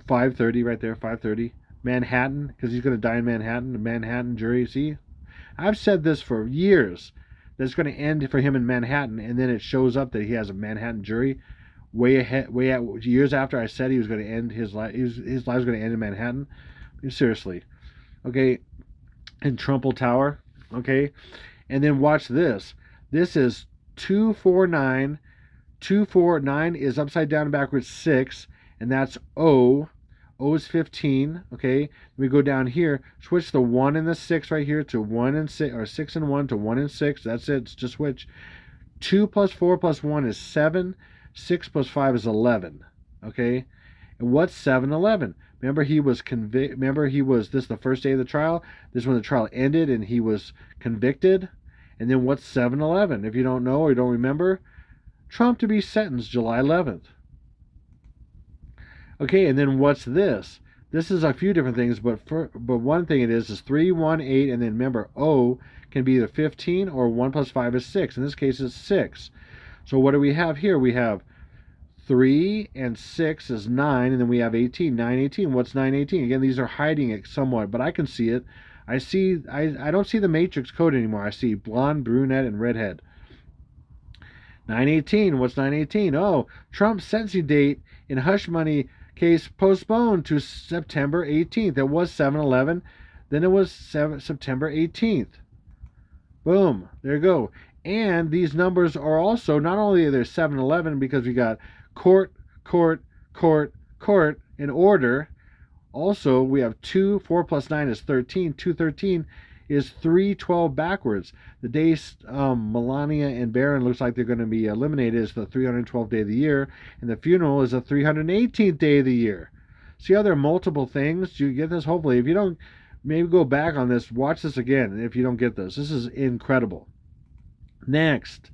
530 right there, 530. Manhattan, because he's going to die in Manhattan. The Manhattan jury. See? I've said this for years. That it's going to end for him in Manhattan, and then it shows up that he has a Manhattan jury. Years after I said he was going to end his life. His life was going to end in Manhattan. Seriously. Okay. In Trumple Tower. Okay. And then watch this. This is 249. 249 is upside down and backwards 6, and that's O. O is 15. Okay. We go down here. Switch the 1 and the 6 right here to 1 and 6, or 6 and 1 to 1 and 6. That's it. It's just switch. 2 plus 4 plus 1 is 7. 6 plus 5 is 11. Okay? And what's 7-11? Remember he was this the first day of the trial? This is when the trial ended and he was convicted. And then what's 7-11? If you don't know or you don't remember, Trump to be sentenced July 11th. Okay, and then what's this? This is a few different things, but one thing it is 3, 1, 8, and then remember O can be either 15 or 1 plus 5 is 6. In this case, it's 6. So what do we have here? We have 3 and 6 is 9, and then we have 18. 9, 18. What's 9, 18? Again, these are hiding it somewhat, but I can see it. I don't see the matrix code anymore. I see blonde, brunette, and redhead. 9/18. What's 9/18? Oh, Trump's sentencing date in hush money case postponed to September 18th. It was 7/11. Then it was September 18th. Boom. There you go. And these numbers are also, not only are there 7/11 because we got court in order. Also, we have 2, 4 plus 9 is 13. 213 is 312 backwards. The day Melania and Baron looks like they're going to be eliminated is the 312th day of the year, and the funeral is the 318th day of the year. See how there are multiple things? Do you get this? Hopefully. If you don't, maybe go back on this, watch this again if you don't get this. This is incredible. Next,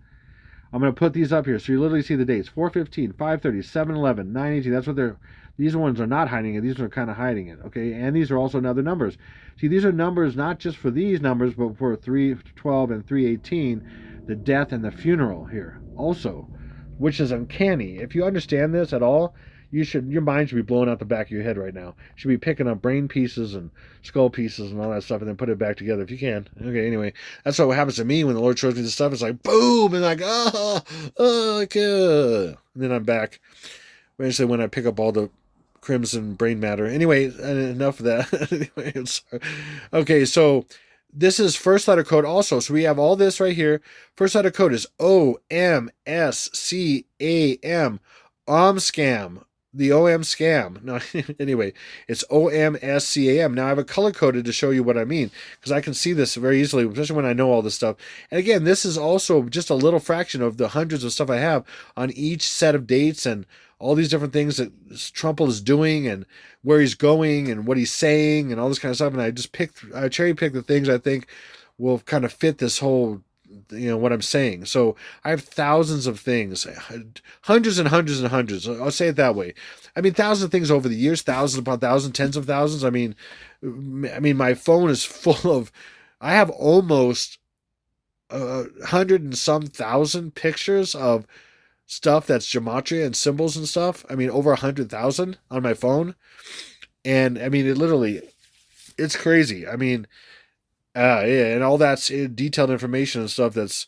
I'm going to put these up here so you literally see the dates. 415, 530, 711, 918. That's what these ones are not hiding it. These are kind of hiding it. Okay, and these are also another numbers. See, these are numbers not just for these numbers, but for 312 and 318, the death and the funeral here also, which is uncanny. If you understand this at all, your mind should be blowing out the back of your head right now. You should be picking up brain pieces and skull pieces and all that stuff and then put it back together if you can. Okay, anyway, that's what happens to me when the Lord shows me this stuff. It's like, boom, and like, okay. And then I'm back. Eventually when I pick up all the crimson brain matter. Anyway, enough of that. Anyway, okay, so this is first letter code also. So we have all this right here. First letter code is OMSCAM. Scam. The OM scam. No, anyway, it's OMSCAM. Now I have a color coded to show you what I mean because I can see this very easily, especially when I know all this stuff. And again, this is also just a little fraction of the hundreds of stuff I have on each set of dates and all these different things that Trumple is doing and where he's going and what he's saying and all this kind of stuff. And I cherry pick the things I think will kind of fit this whole what I'm saying. So I have thousands of things, hundreds and hundreds and hundreds. I'll say it that way. I mean, thousands of things over the years, thousands upon thousands, tens of thousands. I mean, my phone is full of. I have almost 100 and some thousand pictures of stuff that's gematria and symbols and stuff. I mean, over 100,000 on my phone, and I mean, it's crazy. I mean, yeah, and all that's detailed information and stuff that's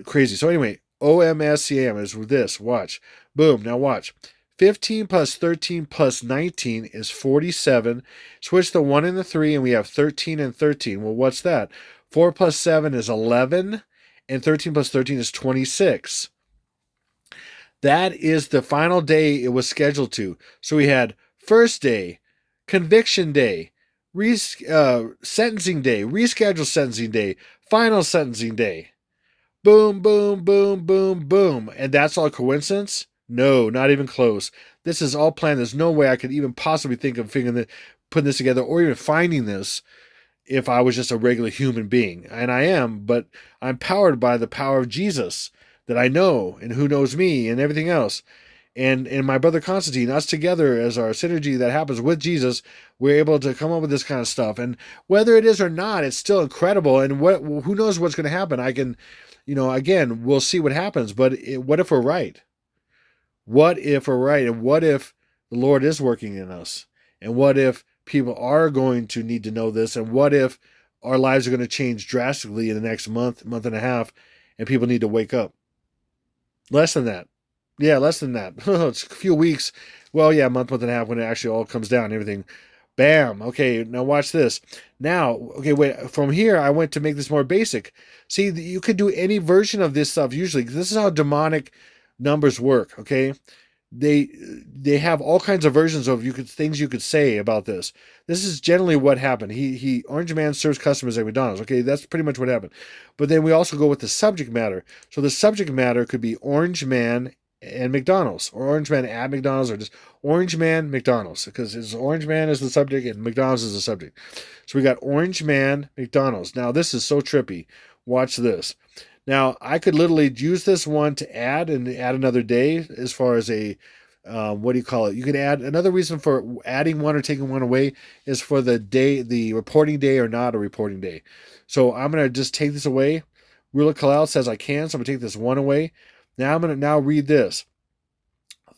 crazy. So anyway, OMSCM is this. Watch. Boom. Now watch. 15 plus 13 plus 19 is 47. Switch the 1 and the 3, and we have 13 and 13. Well, what's that? 4 plus 7 is 11, and 13 plus 13 is 26. That is the final day it was scheduled to. So we had first day, conviction day, sentencing day, rescheduled sentencing day, final sentencing day. Boom, boom, boom, boom, boom. And that's all coincidence? No, not even close. This is all planned. There's no way I could even possibly think of putting this together or even finding this if I was just a regular human being. And I am, but I'm powered by the power of Jesus that I know and who knows me and everything else. And my brother Constantine, us together as our synergy that happens with Jesus, we're able to come up with this kind of stuff. And whether it is or not, it's still incredible. And who knows what's going to happen? I can, again, we'll see what happens. But what if we're right? What if we're right? And what if the Lord is working in us? And what if people are going to need to know this? And what if our lives are going to change drastically in the next month and a half, and people need to wake up? Less than that. Yeah, less than that. It's a few weeks. Well, yeah, month and a half when it actually all comes down and everything. Bam. Okay, now watch this. Now, okay, wait. From here, I went to make this more basic. See, you could do any version of this stuff usually. This is how demonic numbers work, okay? They have all kinds of versions of things you could say about this. This is generally what happened. Orange Man serves customers at McDonald's. Okay, that's pretty much what happened. But then we also go with the subject matter. So the subject matter could be Orange Man and McDonald's, or Orange Man at McDonald's, or just Orange Man McDonald's, because Orange Man is the subject and McDonald's is the subject. So we got Orange Man McDonald's. Now this is so trippy. Watch this. Now, I could literally use this one to add another day as far as a, what do you call it? You can add another reason for adding one or taking one away is for the reporting day or not a reporting day. So I'm going to just take this away. Ruler Kalal says I can, so I'm going to take this one away. Now I'm going to read this.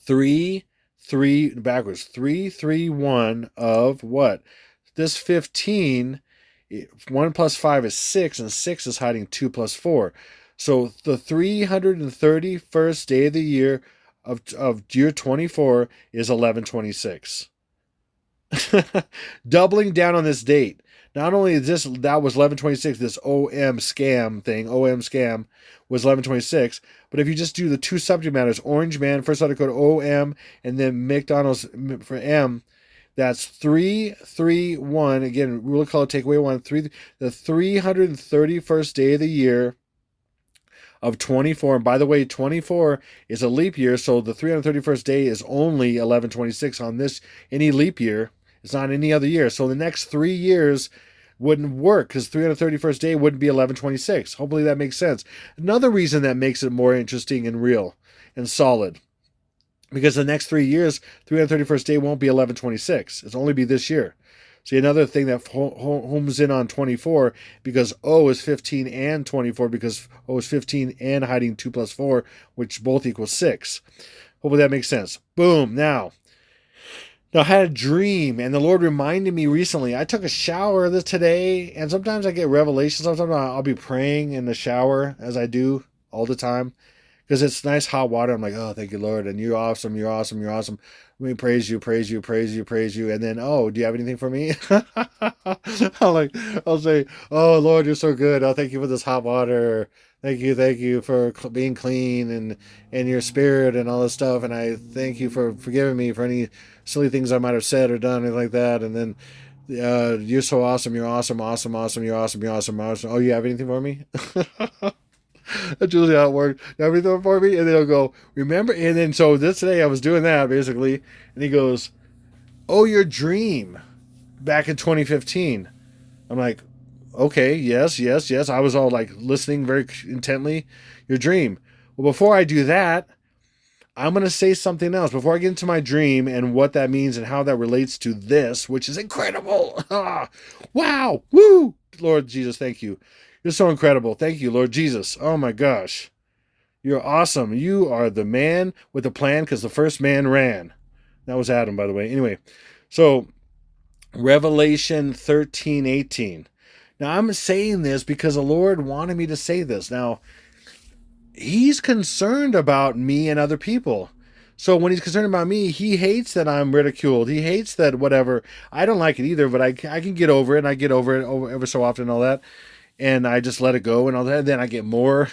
3, 3, 1 of what? This 15... 1 plus 5 is 6, and 6 is hiding 2 plus 4. So the 331st day of the year of year 24 is 11/26. Doubling down on this date. Not only is that was 11/26, this OM scam was 11/26, but if you just do the two subject matters, Orange Man, first letter code OM, and then McDonald's for M, that's 331. Again, rule of color, take away 1. The 331st day of the year of 24. And by the way, 24 is a leap year, so the 331st day is only 11/26 on any leap year. It's not any other year. So the next 3 years wouldn't work because 331st day wouldn't be 11/26. Hopefully that makes sense. Another reason that makes it more interesting and real and solid, because the next 3 years, 331st day won't be 11/26. It'll only be this year. See, another thing that homes in on 24, because O is 15 and 24, because O is 15 and hiding 2 plus 4, which both equal 6. Hopefully that makes sense. Boom. Now I had a dream, and the Lord reminded me recently. I took a shower today, and sometimes I get revelations. Sometimes I'll be praying in the shower, as I do all the time, because it's nice hot water. I'm like, oh, thank you, Lord, and you're awesome, you're awesome, you're awesome. Let me praise you, praise you, praise you, praise you. And then, oh, do you have anything for me? I'll say, oh, Lord, you're so good. Oh, thank you for this hot water. Thank you for being clean and your spirit and all this stuff. And I thank you for forgiving me for any silly things I might have said or done, anything like that. And then, you're so awesome. You're awesome, awesome, awesome. You're awesome, you're awesome, awesome. Oh, you have anything for me? That's usually how it worked. Everything for me, and then he'll go, remember? And then so today I was doing that basically, and he goes, oh, your dream back in 2015. I'm like, Okay, yes, yes, yes. I was all like listening very intently. Your dream. Well, before I do that, I'm going to say something else. Before I get into my dream and what that means and how that relates to this, which is incredible. Wow. Woo. Lord Jesus, thank you. You're so incredible. Thank you, Lord Jesus. Oh my gosh. You're awesome. You are the man with a plan because the first man ran. That was Adam, by the way. Anyway, so Revelation 13:18. Now, I'm saying this because the Lord wanted me to say this. Now, He's concerned about me and other people. So when He's concerned about me, He hates that I'm ridiculed. He hates that whatever. I don't like it either, but I can get over it, and I get over it ever so often and all that. And I just let it go and all that. And then I get more.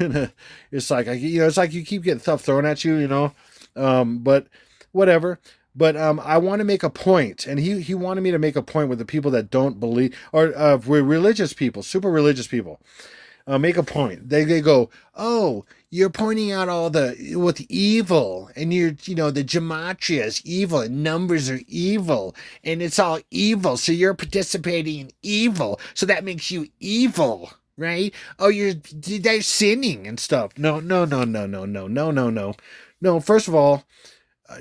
It's like, it's like you keep getting stuff thrown at you. But whatever. But I want to make a point, and he wanted me to make a point with the people that don't believe, or religious people, super religious people. Make a point. They go, oh, you're pointing out all the with evil, and the gematria is evil, and numbers are evil, and it's all evil. So you're participating in evil. So that makes you evil, right? Oh, they're sinning and stuff. No, no, no, no, no, no, no, no, no, no. First of all,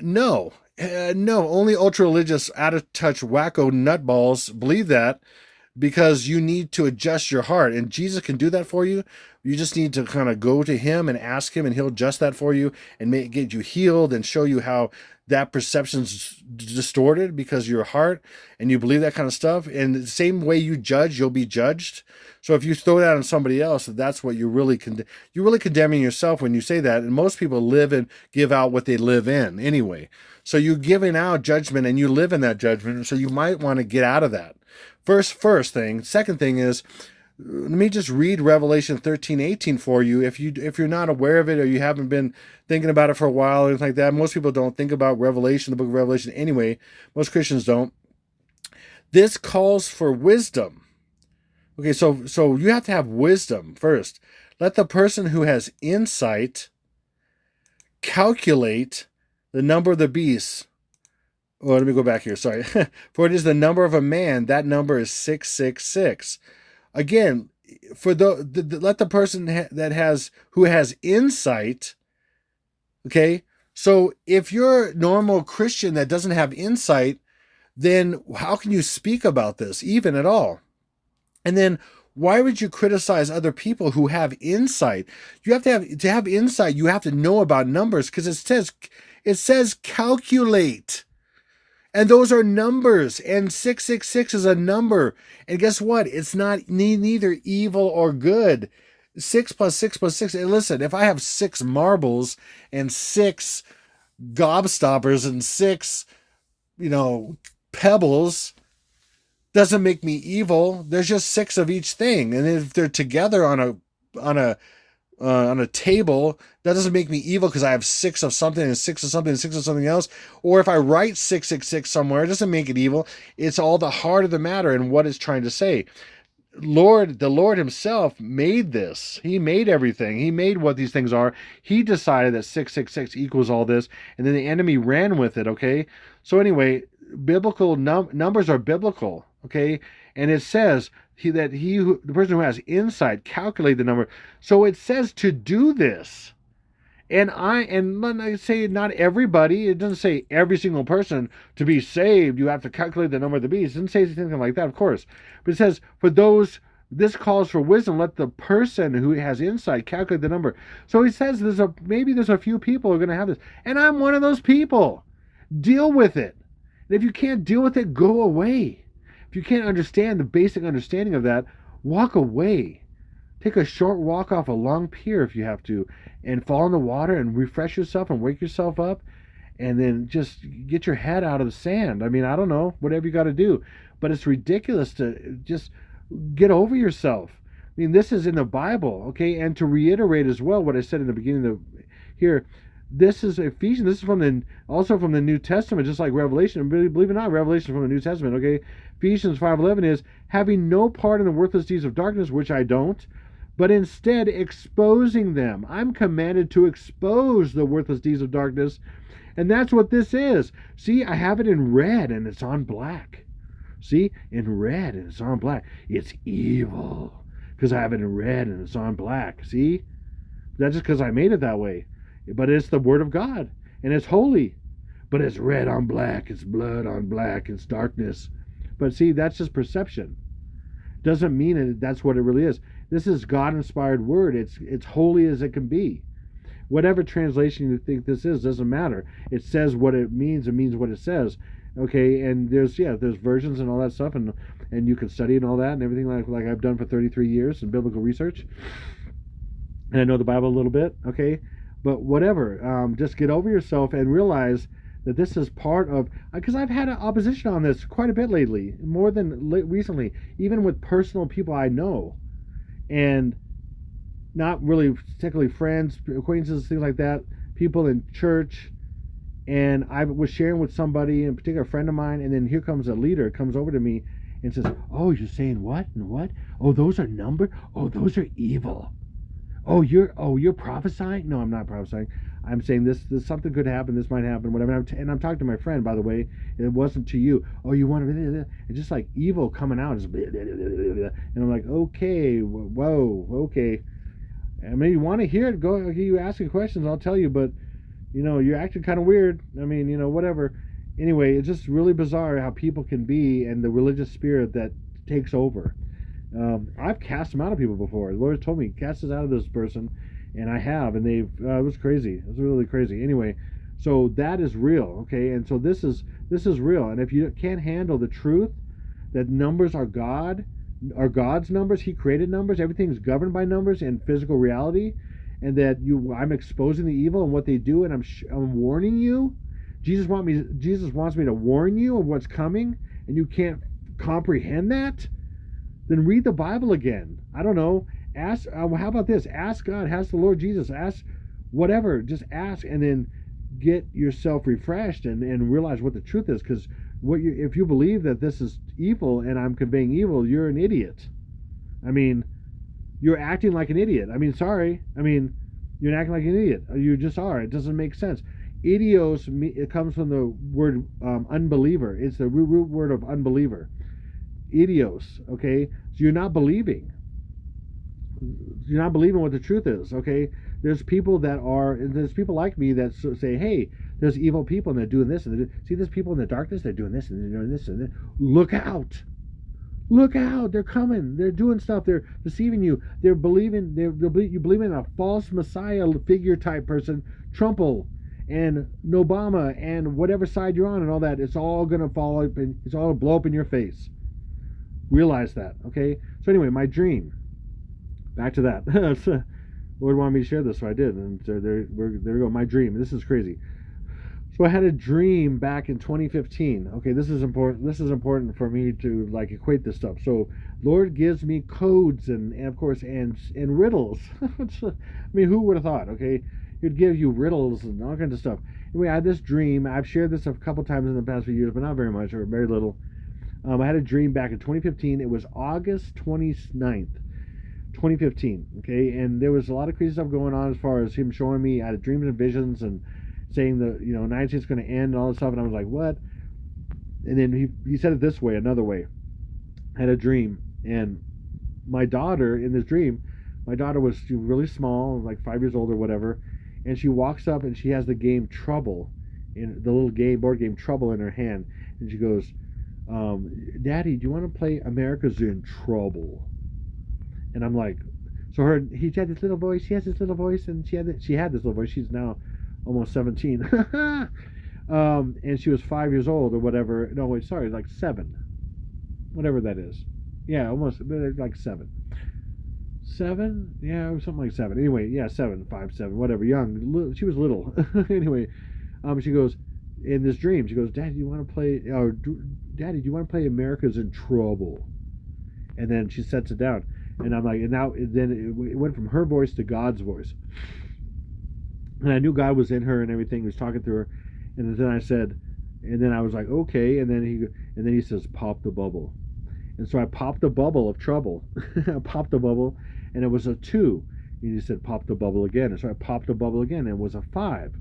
no. No, only ultra religious, out of touch, wacko nutballs believe that because you need to adjust your heart. And Jesus can do that for you. You just need to kind of go to Him and ask Him, and He'll adjust that for you and get you healed and show you how that perception's distorted because of your heart and you believe that kind of stuff. And the same way you judge, you'll be judged. So if you throw that on somebody else, that's what you're really condemning yourself when you say that. And most people live and give out what they live in anyway. So you're giving out judgment and you live in that judgment. So you might want to get out of that. First thing. Second thing is, let me just read Revelation 13:18 for you. If you're not aware of it or you haven't been thinking about it for a while or anything like that, most people don't think about Revelation, the book of Revelation anyway. Most Christians don't. This calls for wisdom. Okay, so you have to have wisdom first. Let the person who has insight calculate the number of the beast. Oh, let me go back here. Sorry. For it is the number of a man. That number is 666. Again, for let the person who has insight. Okay. So if you're a normal Christian that doesn't have insight, then how can you speak about this even at all? And then why would you criticize other people who have insight? You have to have insight. You have to know about numbers because it says calculate. And those are numbers, and 666 is a number. And guess what? It's not neither evil or good. 6 plus 6 plus 6. And listen, if I have 6 marbles and 6 gobstoppers and 6, pebbles, doesn't make me evil. There's just 6 of each thing. And if they're together on a table, that doesn't make me evil because I have 6 of something and 6 of something and 6 of something else. Or if I write 666 somewhere, it doesn't make it evil. It's all the heart of the matter and what it's trying to say. The Lord Himself made this. He made everything. He made what these things are. He decided that 666 equals all this, and then the enemy ran with it. Okay, so anyway, biblical numbers are biblical. Okay, and it says the person who has insight calculate the number. So it says to do this. And let me say not everybody, it doesn't say every single person to be saved, you have to calculate the number of the beast. It doesn't say anything like that, of course. But it says, for those, this calls for wisdom, let the person who has insight calculate the number. So he says maybe there's a few people who are going to have this. And I'm one of those people. Deal with it. And if you can't deal with it, go away. If you can't understand the basic understanding of that, walk away. Take a short walk off a long pier if you have to, and fall in the water and refresh yourself and wake yourself up, and then just get your head out of the sand. I mean, I don't know, whatever you got to do. But it's ridiculous to just get over yourself. I mean, this is in the Bible, okay? And to reiterate as well what I said in the beginning of here, this is Ephesians. This is also from the New Testament, just like Revelation. Believe it or not, Revelation from the New Testament, okay? Ephesians 5:11 is, having no part in the worthless deeds of darkness, which I don't, but instead exposing them. I'm commanded to expose the worthless deeds of darkness, and that's what this is. See, I have it in red and it's on black. See, in red and it's on black. It's evil because I have it in red and it's on black. See, that's just because I made it that way. But it's the word of God and it's holy. But it's red on black. It's blood on black. It's darkness. But see, that's just perception. Doesn't mean that's what it really is. This is God-inspired word. It's holy as it can be. Whatever translation you think this is doesn't matter. It says what it means. It means what it says. Okay, and there's versions and all that stuff, and you can study and all that and everything like I've done for 33 years in biblical research, and I know the Bible a little bit. Okay, but whatever. Just get over yourself and realize that this is part of, because I've had opposition on this quite a bit lately, more than recently, even with personal people I know, and not really particularly friends, acquaintances, things like that, people in church. And I was sharing with somebody, in particular a friend of mine, and then here comes a leader, comes over to me and says, "Oh, you're saying what and what? Oh, those are numbers. Oh, those are evil. Oh, you're prophesying? No, I'm not prophesying. I'm saying this something could happen. This might happen. Whatever." And I'm talking to my friend, by the way. It wasn't to you. Oh, you want to? It's just like evil coming out. And I'm like, okay, whoa, okay. I mean, you want to hear it? Go. You asking questions, I'll tell you. But you're acting kind of weird. I mean, whatever. Anyway, it's just really bizarre how people can be and the religious spirit that takes over. I've cast them out of people before. The Lord told me, cast us out of this person, and I have, and they've. It was crazy. It was really crazy. Anyway, so that is real, okay? And so this is real. And if you can't handle the truth that numbers are God's numbers, He created numbers. Everything's governed by numbers and physical reality. And that I'm exposing the evil and what they do, and I'm warning you. Jesus wants me to warn you of what's coming, and you can't comprehend that. Then read the Bible again. I don't know. Ask. How about this? Ask God. Ask the Lord Jesus. Ask whatever. Just ask, and then get yourself refreshed and realize what the truth is. Because if you believe that this is evil and I'm conveying evil, you're an idiot. I mean, you're acting like an idiot. I mean, sorry. I mean, you're acting like an idiot. You just are. It doesn't make sense. Idios, it comes from the word unbeliever. It's the root word of unbeliever. Idios, okay? So you're not believing. You're not believing what the truth is, okay? There's people like me that say, hey, there's evil people and they're doing this. And see, there's people in the darkness, they're doing this and they're doing this. And look out. Look out! They're coming. They're doing stuff. They're deceiving you. They're believing. You believe in a false Messiah figure type person, Trumple, and Obama, and whatever side you're on, and all that. It's all gonna fall up, and it's all gonna blow up in your face. Realize that, okay? So anyway, my dream. Back to that. Lord wanted me to share this, so I did. And so there we go. My dream. This is crazy. So I had a dream back in 2015. Okay, this is important. This is important for me to equate this stuff. So Lord gives me codes and of course and riddles. I mean, who would have thought? Okay, He'd give you riddles and all kinds of stuff. Anyway, I had this dream. I've shared this a couple times in the past few years, but not very much or very little. I had a dream back in 2015. It was August 29th, 2015. Okay, and there was a lot of crazy stuff going on as far as Him showing me. I had dreams and visions and saying the United States is going to end and all this stuff, and I was like, what? And then he said it this way, another way. I had a dream, and my daughter in this dream, my daughter was really small, like 5 years old or whatever, and she walks up and she has the game Trouble, in the little board game Trouble in her hand, and she goes, Daddy, do you want to play America's in Trouble? And I'm like, so he had this little voice, she has this little voice, and she had this little voice. She's now almost 17. And she was 5 years old or whatever. No, wait, sorry, like 7. Whatever that is. Yeah, almost like 7. 7? Yeah, something like 7. Anyway, yeah, 7, 5, 7, whatever. Young. She was little. Anyway, she goes, in this dream, she goes, Daddy, do you want to play, Daddy, do you want to play America's in Trouble? And then she sets it down. And I'm like, and now, then it went from her voice to God's voice. And I knew God was in her and everything. He was talking through her. And then I said, and then I was like, okay. And then he says, pop the bubble. And so I popped the bubble of trouble. I popped the bubble, and it was a 2. And he said, pop the bubble again. And so I popped the bubble again, and it was a 5.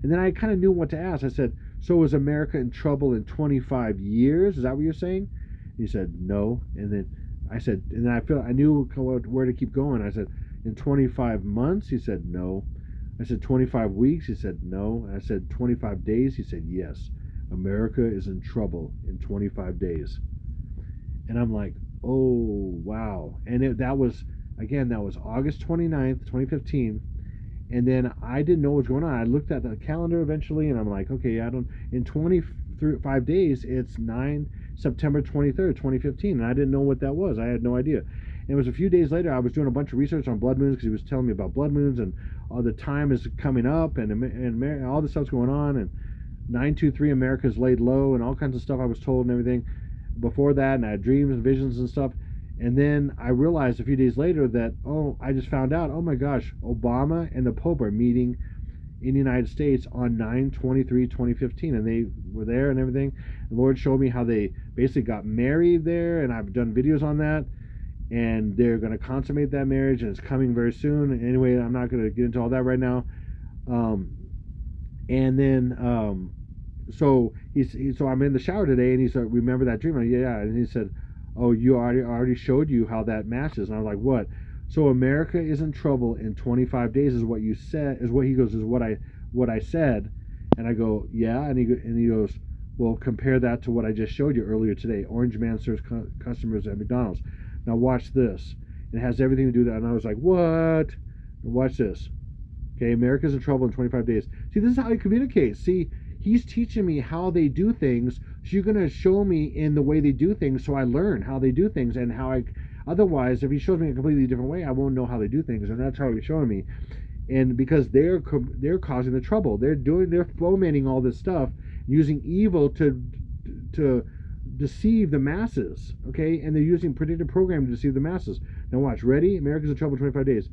And then I kind of knew what to ask. I said, so was America in trouble in 25 years? Is that what you're saying? He said, no. And then I said, and I knew where to keep going. I said, in 25 months? He said, no. I said, 25 weeks? He said, no. And I said, 25 days? He said, yes. America is in trouble in 25 days. And I'm like, oh, wow. And that was, again, that was August 29th, 2015. And then I didn't know what was going on. I looked at the calendar eventually, and I'm like, okay, in 25 days, it's September 23rd, 2015. And I didn't know what that was. I had no idea. And it was a few days later, I was doing a bunch of research on blood moons because he was telling me about blood moons and all the time is coming up and all this stuff's going on. And 923 America's laid low and all kinds of stuff I was told and everything before that. And I had dreams and visions and stuff. And then I realized a few days later that, I just found out, oh my gosh, Obama and the Pope are meeting in the United States on 9/23/2015. And they were there and everything. The Lord showed me how they basically got married there. And I've done videos on that. And they're going to consummate that marriage. And it's coming very soon. Anyway, I'm not going to get into all that right now. And then, so so I'm in the shower today. And he said, remember that dream? Yeah. And he said, oh, you already showed you how that matches. And I was like, what? So America is in trouble in 25 days is what you said, is what he goes, is what I said. And I go, yeah. And he goes, well, compare that to what I just showed you earlier today. Orange man serves customers at McDonald's. Now watch this. It has everything to do with that. And I was like, what? Watch this. Okay, America's in trouble in 25 days. See, this is how he communicates. See, he's teaching me how they do things. So you're going to show me in the way they do things so I learn how they do things and how otherwise, if he shows me a completely different way, I won't know how they do things. And that's how he's showing me. And because they're causing the trouble. They're fomenting all this stuff, using evil to deceive the masses, okay? And they're using predictive programming to deceive the masses. Now watch, ready? America's in trouble in 25 days.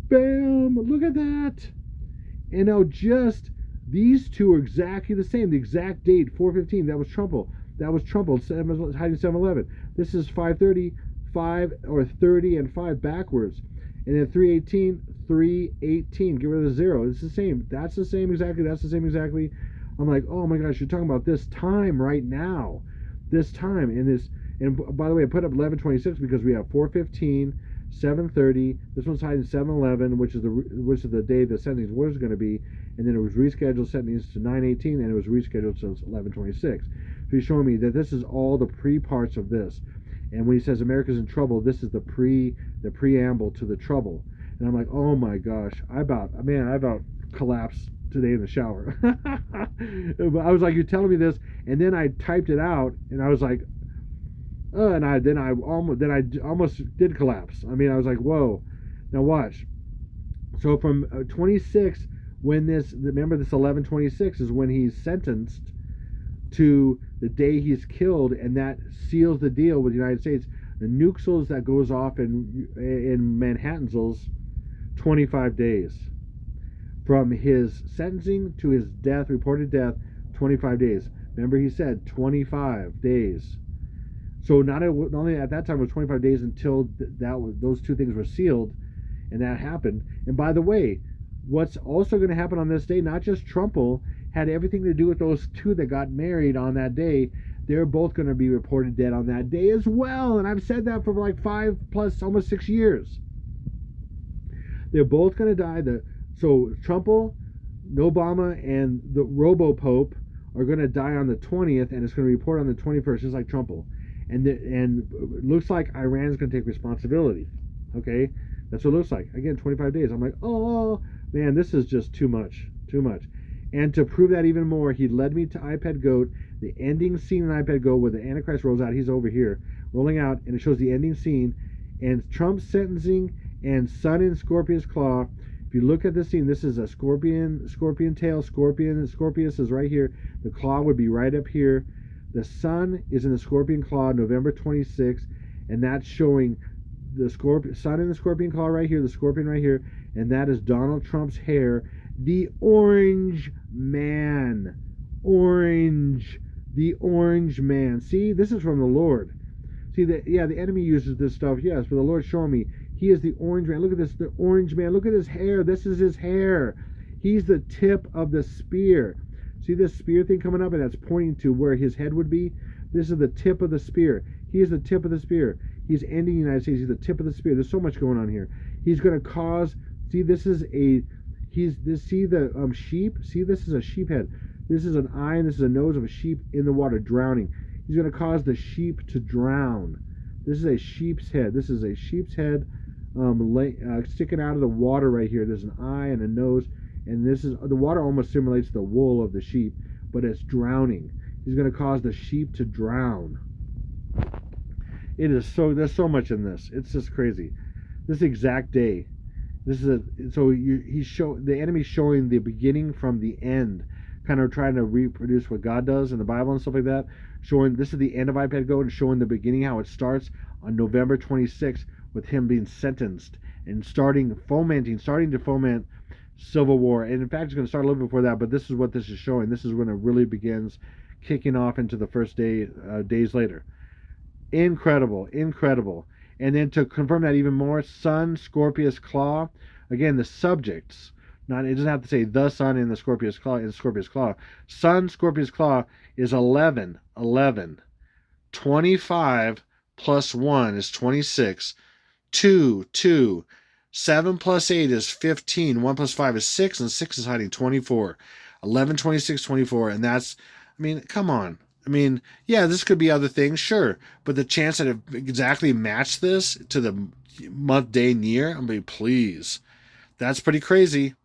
Bam! Look at that! And now just these two are exactly the same. The exact date, 4:15. That was trumple. Hiding 7-11. This is 5:30, 5 or 30 and 5 backwards. And then 3:18, 3:18. Get rid of the 0. It's the same. That's the same exactly. That's the same exactly. I'm like, oh my gosh, you're talking about this time right now. This time in this. And by the way, I put up 11:26 because we have 4:15, 7:30. This one's hiding 7:11, which is the day the sentencing was going to be, and then it was rescheduled sentencing to 9:18, and it was rescheduled to 11:26. So he's showing me that this is all the pre-parts of this. And when he says America's in trouble, this is the preamble to the trouble. And I'm like, oh my gosh, I about collapsed today in the shower. I was like, you're telling me this, and then I typed it out, and I was like, and I almost did collapse. I mean, I was like, whoa. Now watch. So from 26, remember this 11:26 is when he's sentenced to the day he's killed, and that seals the deal with the United States. The nukesals that goes off in Manhattansels, 25 days. From his sentencing to his death, reported death, 25 days. Remember he said 25 days. So not only at that time it was 25 days until those two things were sealed, and that happened. And by the way, what's also going to happen on this day, not just Trumple, had everything to do with those two that got married on that day. They're both going to be reported dead on that day as well. And I've said that for like 5 plus almost 6 years. They're both going to die. So Trumple, Obama, and the Robo-Pope are going to die on the 20th, and it's going to report on the 21st, just like Trumple. And it looks like Iran's going to take responsibility. Okay? That's what it looks like. Again, 25 days. I'm like, oh, man, this is just too much. Too much. And to prove that even more, he led me to iPad Goat, the ending scene in iPad Goat where the Antichrist rolls out. He's over here, rolling out, and it shows the ending scene. And Trump's sentencing and Sun in Scorpius Claw. If you look at this scene, this is a scorpion tail, Scorpius is right here. The claw would be right up here. The sun is in the scorpion claw, November 26th, and that's showing the sun in the scorpion claw right here, the scorpion right here, and that is Donald Trump's hair. The orange man. The orange man. See, this is from the Lord. See, the enemy uses this stuff, yes, but the Lord's showing me he is the orange man. Look at this, the orange man. Look at his hair. This is his hair. He's the tip of the spear. See this spear thing coming up, and that's pointing to where his head would be? This is the tip of the spear. He is the tip of the spear. He's ending the United States. He's the tip of the spear. There's so much going on here. He's going to cause. See, this is a. He's this. See the sheep. See, this is a sheep head. This is an eye and this is a nose of a sheep in the water drowning. He's going to cause the sheep to drown. This is a sheep's head. This is a sheep's head sticking out of the water right here. There's an eye and a nose, and this is the water almost simulates the wool of the sheep, but it's drowning. He's going to cause the sheep to drown. It is so. There's so much in this. It's just crazy. This exact day. This is the enemy's showing the beginning from the end, kind of trying to reproduce what God does in the Bible and stuff like that. Showing this is the end of iPad Go and showing the beginning, how it starts on November 26th with him being sentenced and starting to foment civil war. And in fact, it's going to start a little before that, but this is what this is showing. This is when it really begins kicking off into the first day, days later. Incredible. And then to confirm that even more, Sun, Scorpius Claw. Again, the subjects. Not, it doesn't have to say the sun in the Scorpius Claw. Sun, Scorpius Claw is 11. 25 plus 1 is 26. 2. 7 plus 8 is 15. 1 plus 5 is 6. And 6 is hiding 24. 11, 26, 24. And that's, I mean, come on. I mean, yeah, this could be other things, sure. But the chance that it exactly matched this to the month, day, and year, I mean, please. That's pretty crazy.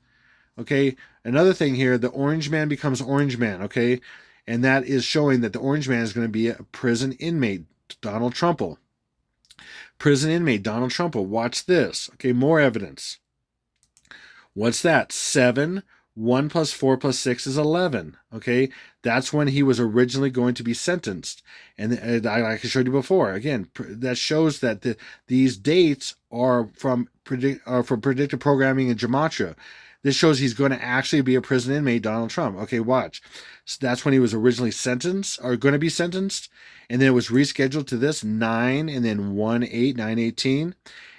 Okay, another thing here, the Orange Man becomes Orange Man, okay? And that is showing that the Orange Man is going to be a prison inmate, Donald Trumple. Prison inmate, Donald Trumple. Watch this. Okay, more evidence. What's that? 7. 1 plus 4 plus 6 is 11. Okay, that's when he was originally going to be sentenced. And like I showed you before, again, that shows that these dates are from predictive programming and gematria. This shows he's going to actually be a prison inmate, Donald Trump. Okay, watch. So that's when he was originally sentenced, or going to be sentenced. And then it was rescheduled to this 9 and then 1/8, 9/18.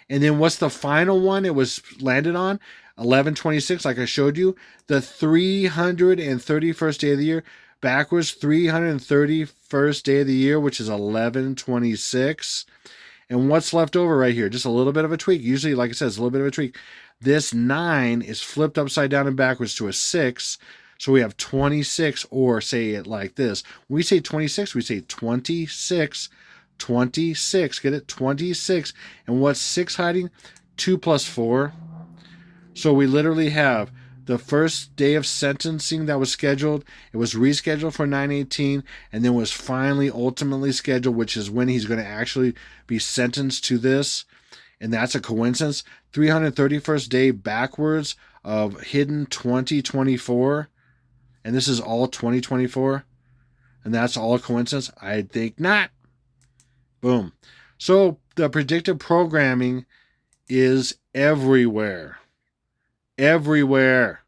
And then what's the final one it was landed on? 11/26, like I showed you. The 331st day of the year. Backwards, 331st day of the year, which is 11/26. And what's left over right here? Just a little bit of a tweak. Usually, like I said, it's a little bit of a tweak. This 9 is flipped upside down and backwards to a 6. So we have 26, or say it like this. When we say 26, we say 26. 26. Get it? 26. And what's 6 hiding? 2 plus 4. So we literally have the first day of sentencing that was scheduled. It was rescheduled for 9/18 and then was finally ultimately scheduled, which is when he's going to actually be sentenced to this. And that's a coincidence. 331st day backwards of hidden 2024. And this is all 2024. And that's all a coincidence? I think not. Boom. So the predictive programming is everywhere. Everywhere.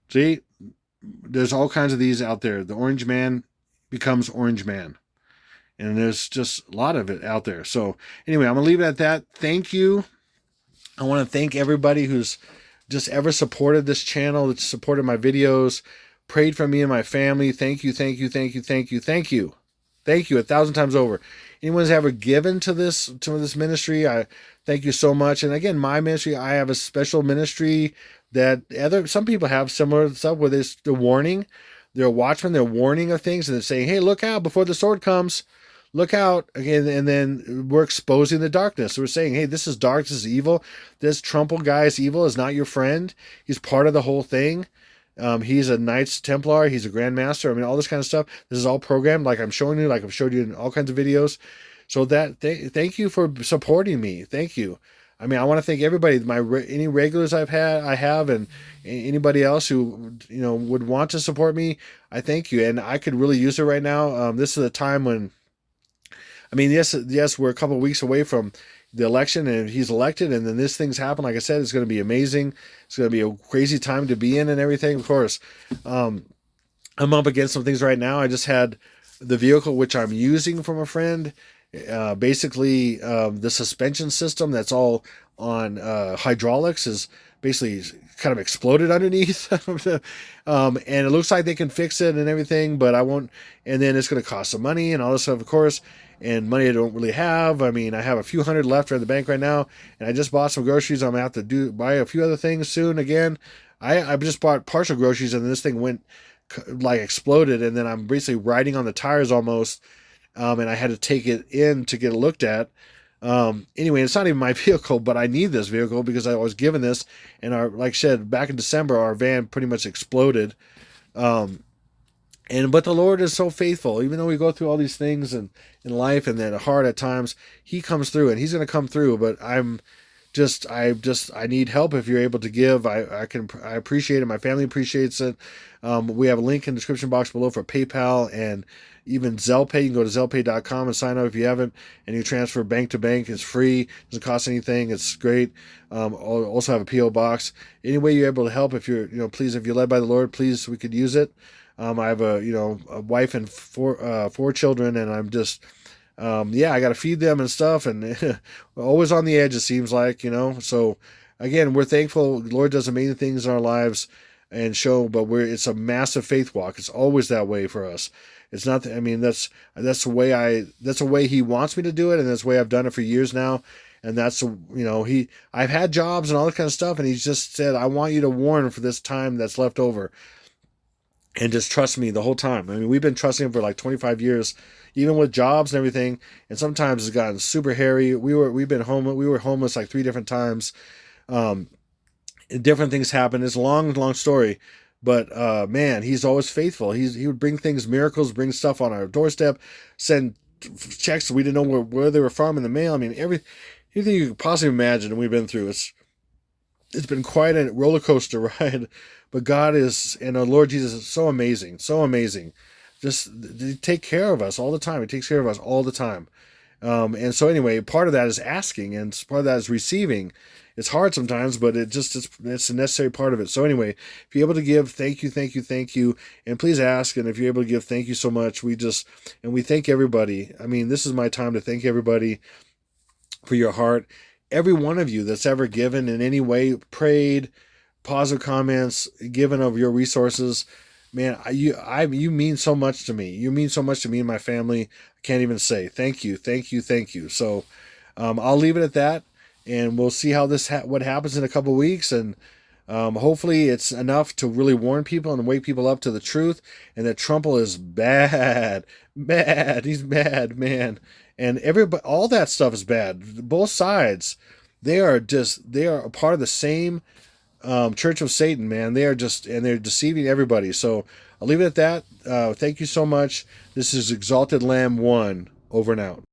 See? There's all kinds of these out there. The Orange Man becomes Orange Man. And there's just a lot of it out there. So anyway, I'm going to leave it at that. Thank you. I want to thank everybody who's just ever supported this channel, that supported my videos, prayed for me and my family. Thank you. Thank you 1,000 times over. Anyone's ever given to this ministry, I thank you so much. And again, my ministry, I have a special ministry that some people have similar stuff where there's the warning. They're a watchman, they're warning of things, and they're saying, hey, look out before the sword comes. Look out. Again, and then we're exposing the darkness. So we're saying, hey, this is dark, this is evil. This Trumple guy is evil, is not your friend. He's part of the whole thing. He's a Knights Templar. He's a Grand Master. I mean, all this kind of stuff. This is all programmed, like I'm showing you, like I've showed you in all kinds of videos. So thank you for supporting me. Thank you. I mean, I want to thank everybody. Any regulars I have, and anybody else who would want to support me. I thank you, and I could really use it right now. This is a time when, I mean, yes, we're a couple of weeks away from the election, and he's elected, and then this thing's happen. Like I said, it's going to be amazing. It's going to be a crazy time to be in and everything. Of course, I'm up against some things right now. I just had the vehicle, which I'm using from a friend. Basically, the suspension system that's all on hydraulics is basically kind of exploded underneath. And it looks like they can fix it and everything, but I won't. And then it's going to cost some money and all this stuff, of course, and money I don't really have. I mean, I have a few hundred left in the bank right now, and I just bought some groceries. I'm going to have to buy a few other things soon again. I just bought partial groceries, and this thing went like exploded, and then I'm basically riding on the tires almost, and I had to take it in to get it looked at. Anyway, it's not even my vehicle, but I need this vehicle because I was given this, and like I said, back in December, our van pretty much exploded. But the Lord is so faithful, even though we go through all these things in life and that are hard at times, He comes through, and He's going to come through. But I need help. If you're able to give, I appreciate it. My family appreciates it. We have a link in the description box below for PayPal and even Zelle Pay. You can go to zellepay.com and sign up if you haven't, and you transfer bank to bank. It's free, doesn't cost anything. It's great. Also have a PO box. Any way you're able to help, if you're please, if you're led by the Lord, please, we could use it. I have a wife and four children, and I'm just I got to feed them and stuff, and always on the edge, it seems like, so again, we're thankful. The Lord does amazing things in our lives and it's a massive faith walk. It's always that way for us. It's not, that's the way He wants me to do it. And that's the way I've done it for years now. And that's, I've had jobs and all that kind of stuff. And He's just said, I want you to warn for this time that's left over, and just trust me the whole time. We've been trusting Him for like 25 years, even with jobs and everything. And sometimes it's gotten super hairy. We were homeless like 3 different times. Different things happen. It's a long story, but man, He's always faithful. He would bring miracles, bring stuff on our doorstep, send checks we didn't know where they were from in the mail. Everything you could possibly imagine, and we've been through. It's been quite a roller coaster ride, but God and our Lord Jesus is so amazing, so amazing. Just He take care of us all the time. He takes care of us all the time. And so anyway, part of that is asking, and part of that is receiving. It's hard sometimes, but it's a necessary part of it. So anyway, if you're able to give, thank you. And please ask. And if you're able to give, thank you so much. We thank everybody. This is my time to thank everybody for your heart. Every one of you that's ever given in any way, prayed, positive comments, given of your resources. Man, you mean so much to me. You mean so much to me and my family. I can't even say thank you. So I'll leave it at that, and we'll see how what happens in a couple weeks, and hopefully it's enough to really warn people and wake people up to the truth, and that Trumple is bad. He's bad, man, and all that stuff is bad. Both sides, they are a part of the same Church of Satan, man. They're deceiving everybody. So I'll leave it at that. Thank you so much. This is Exalted Lamb 1, over and out.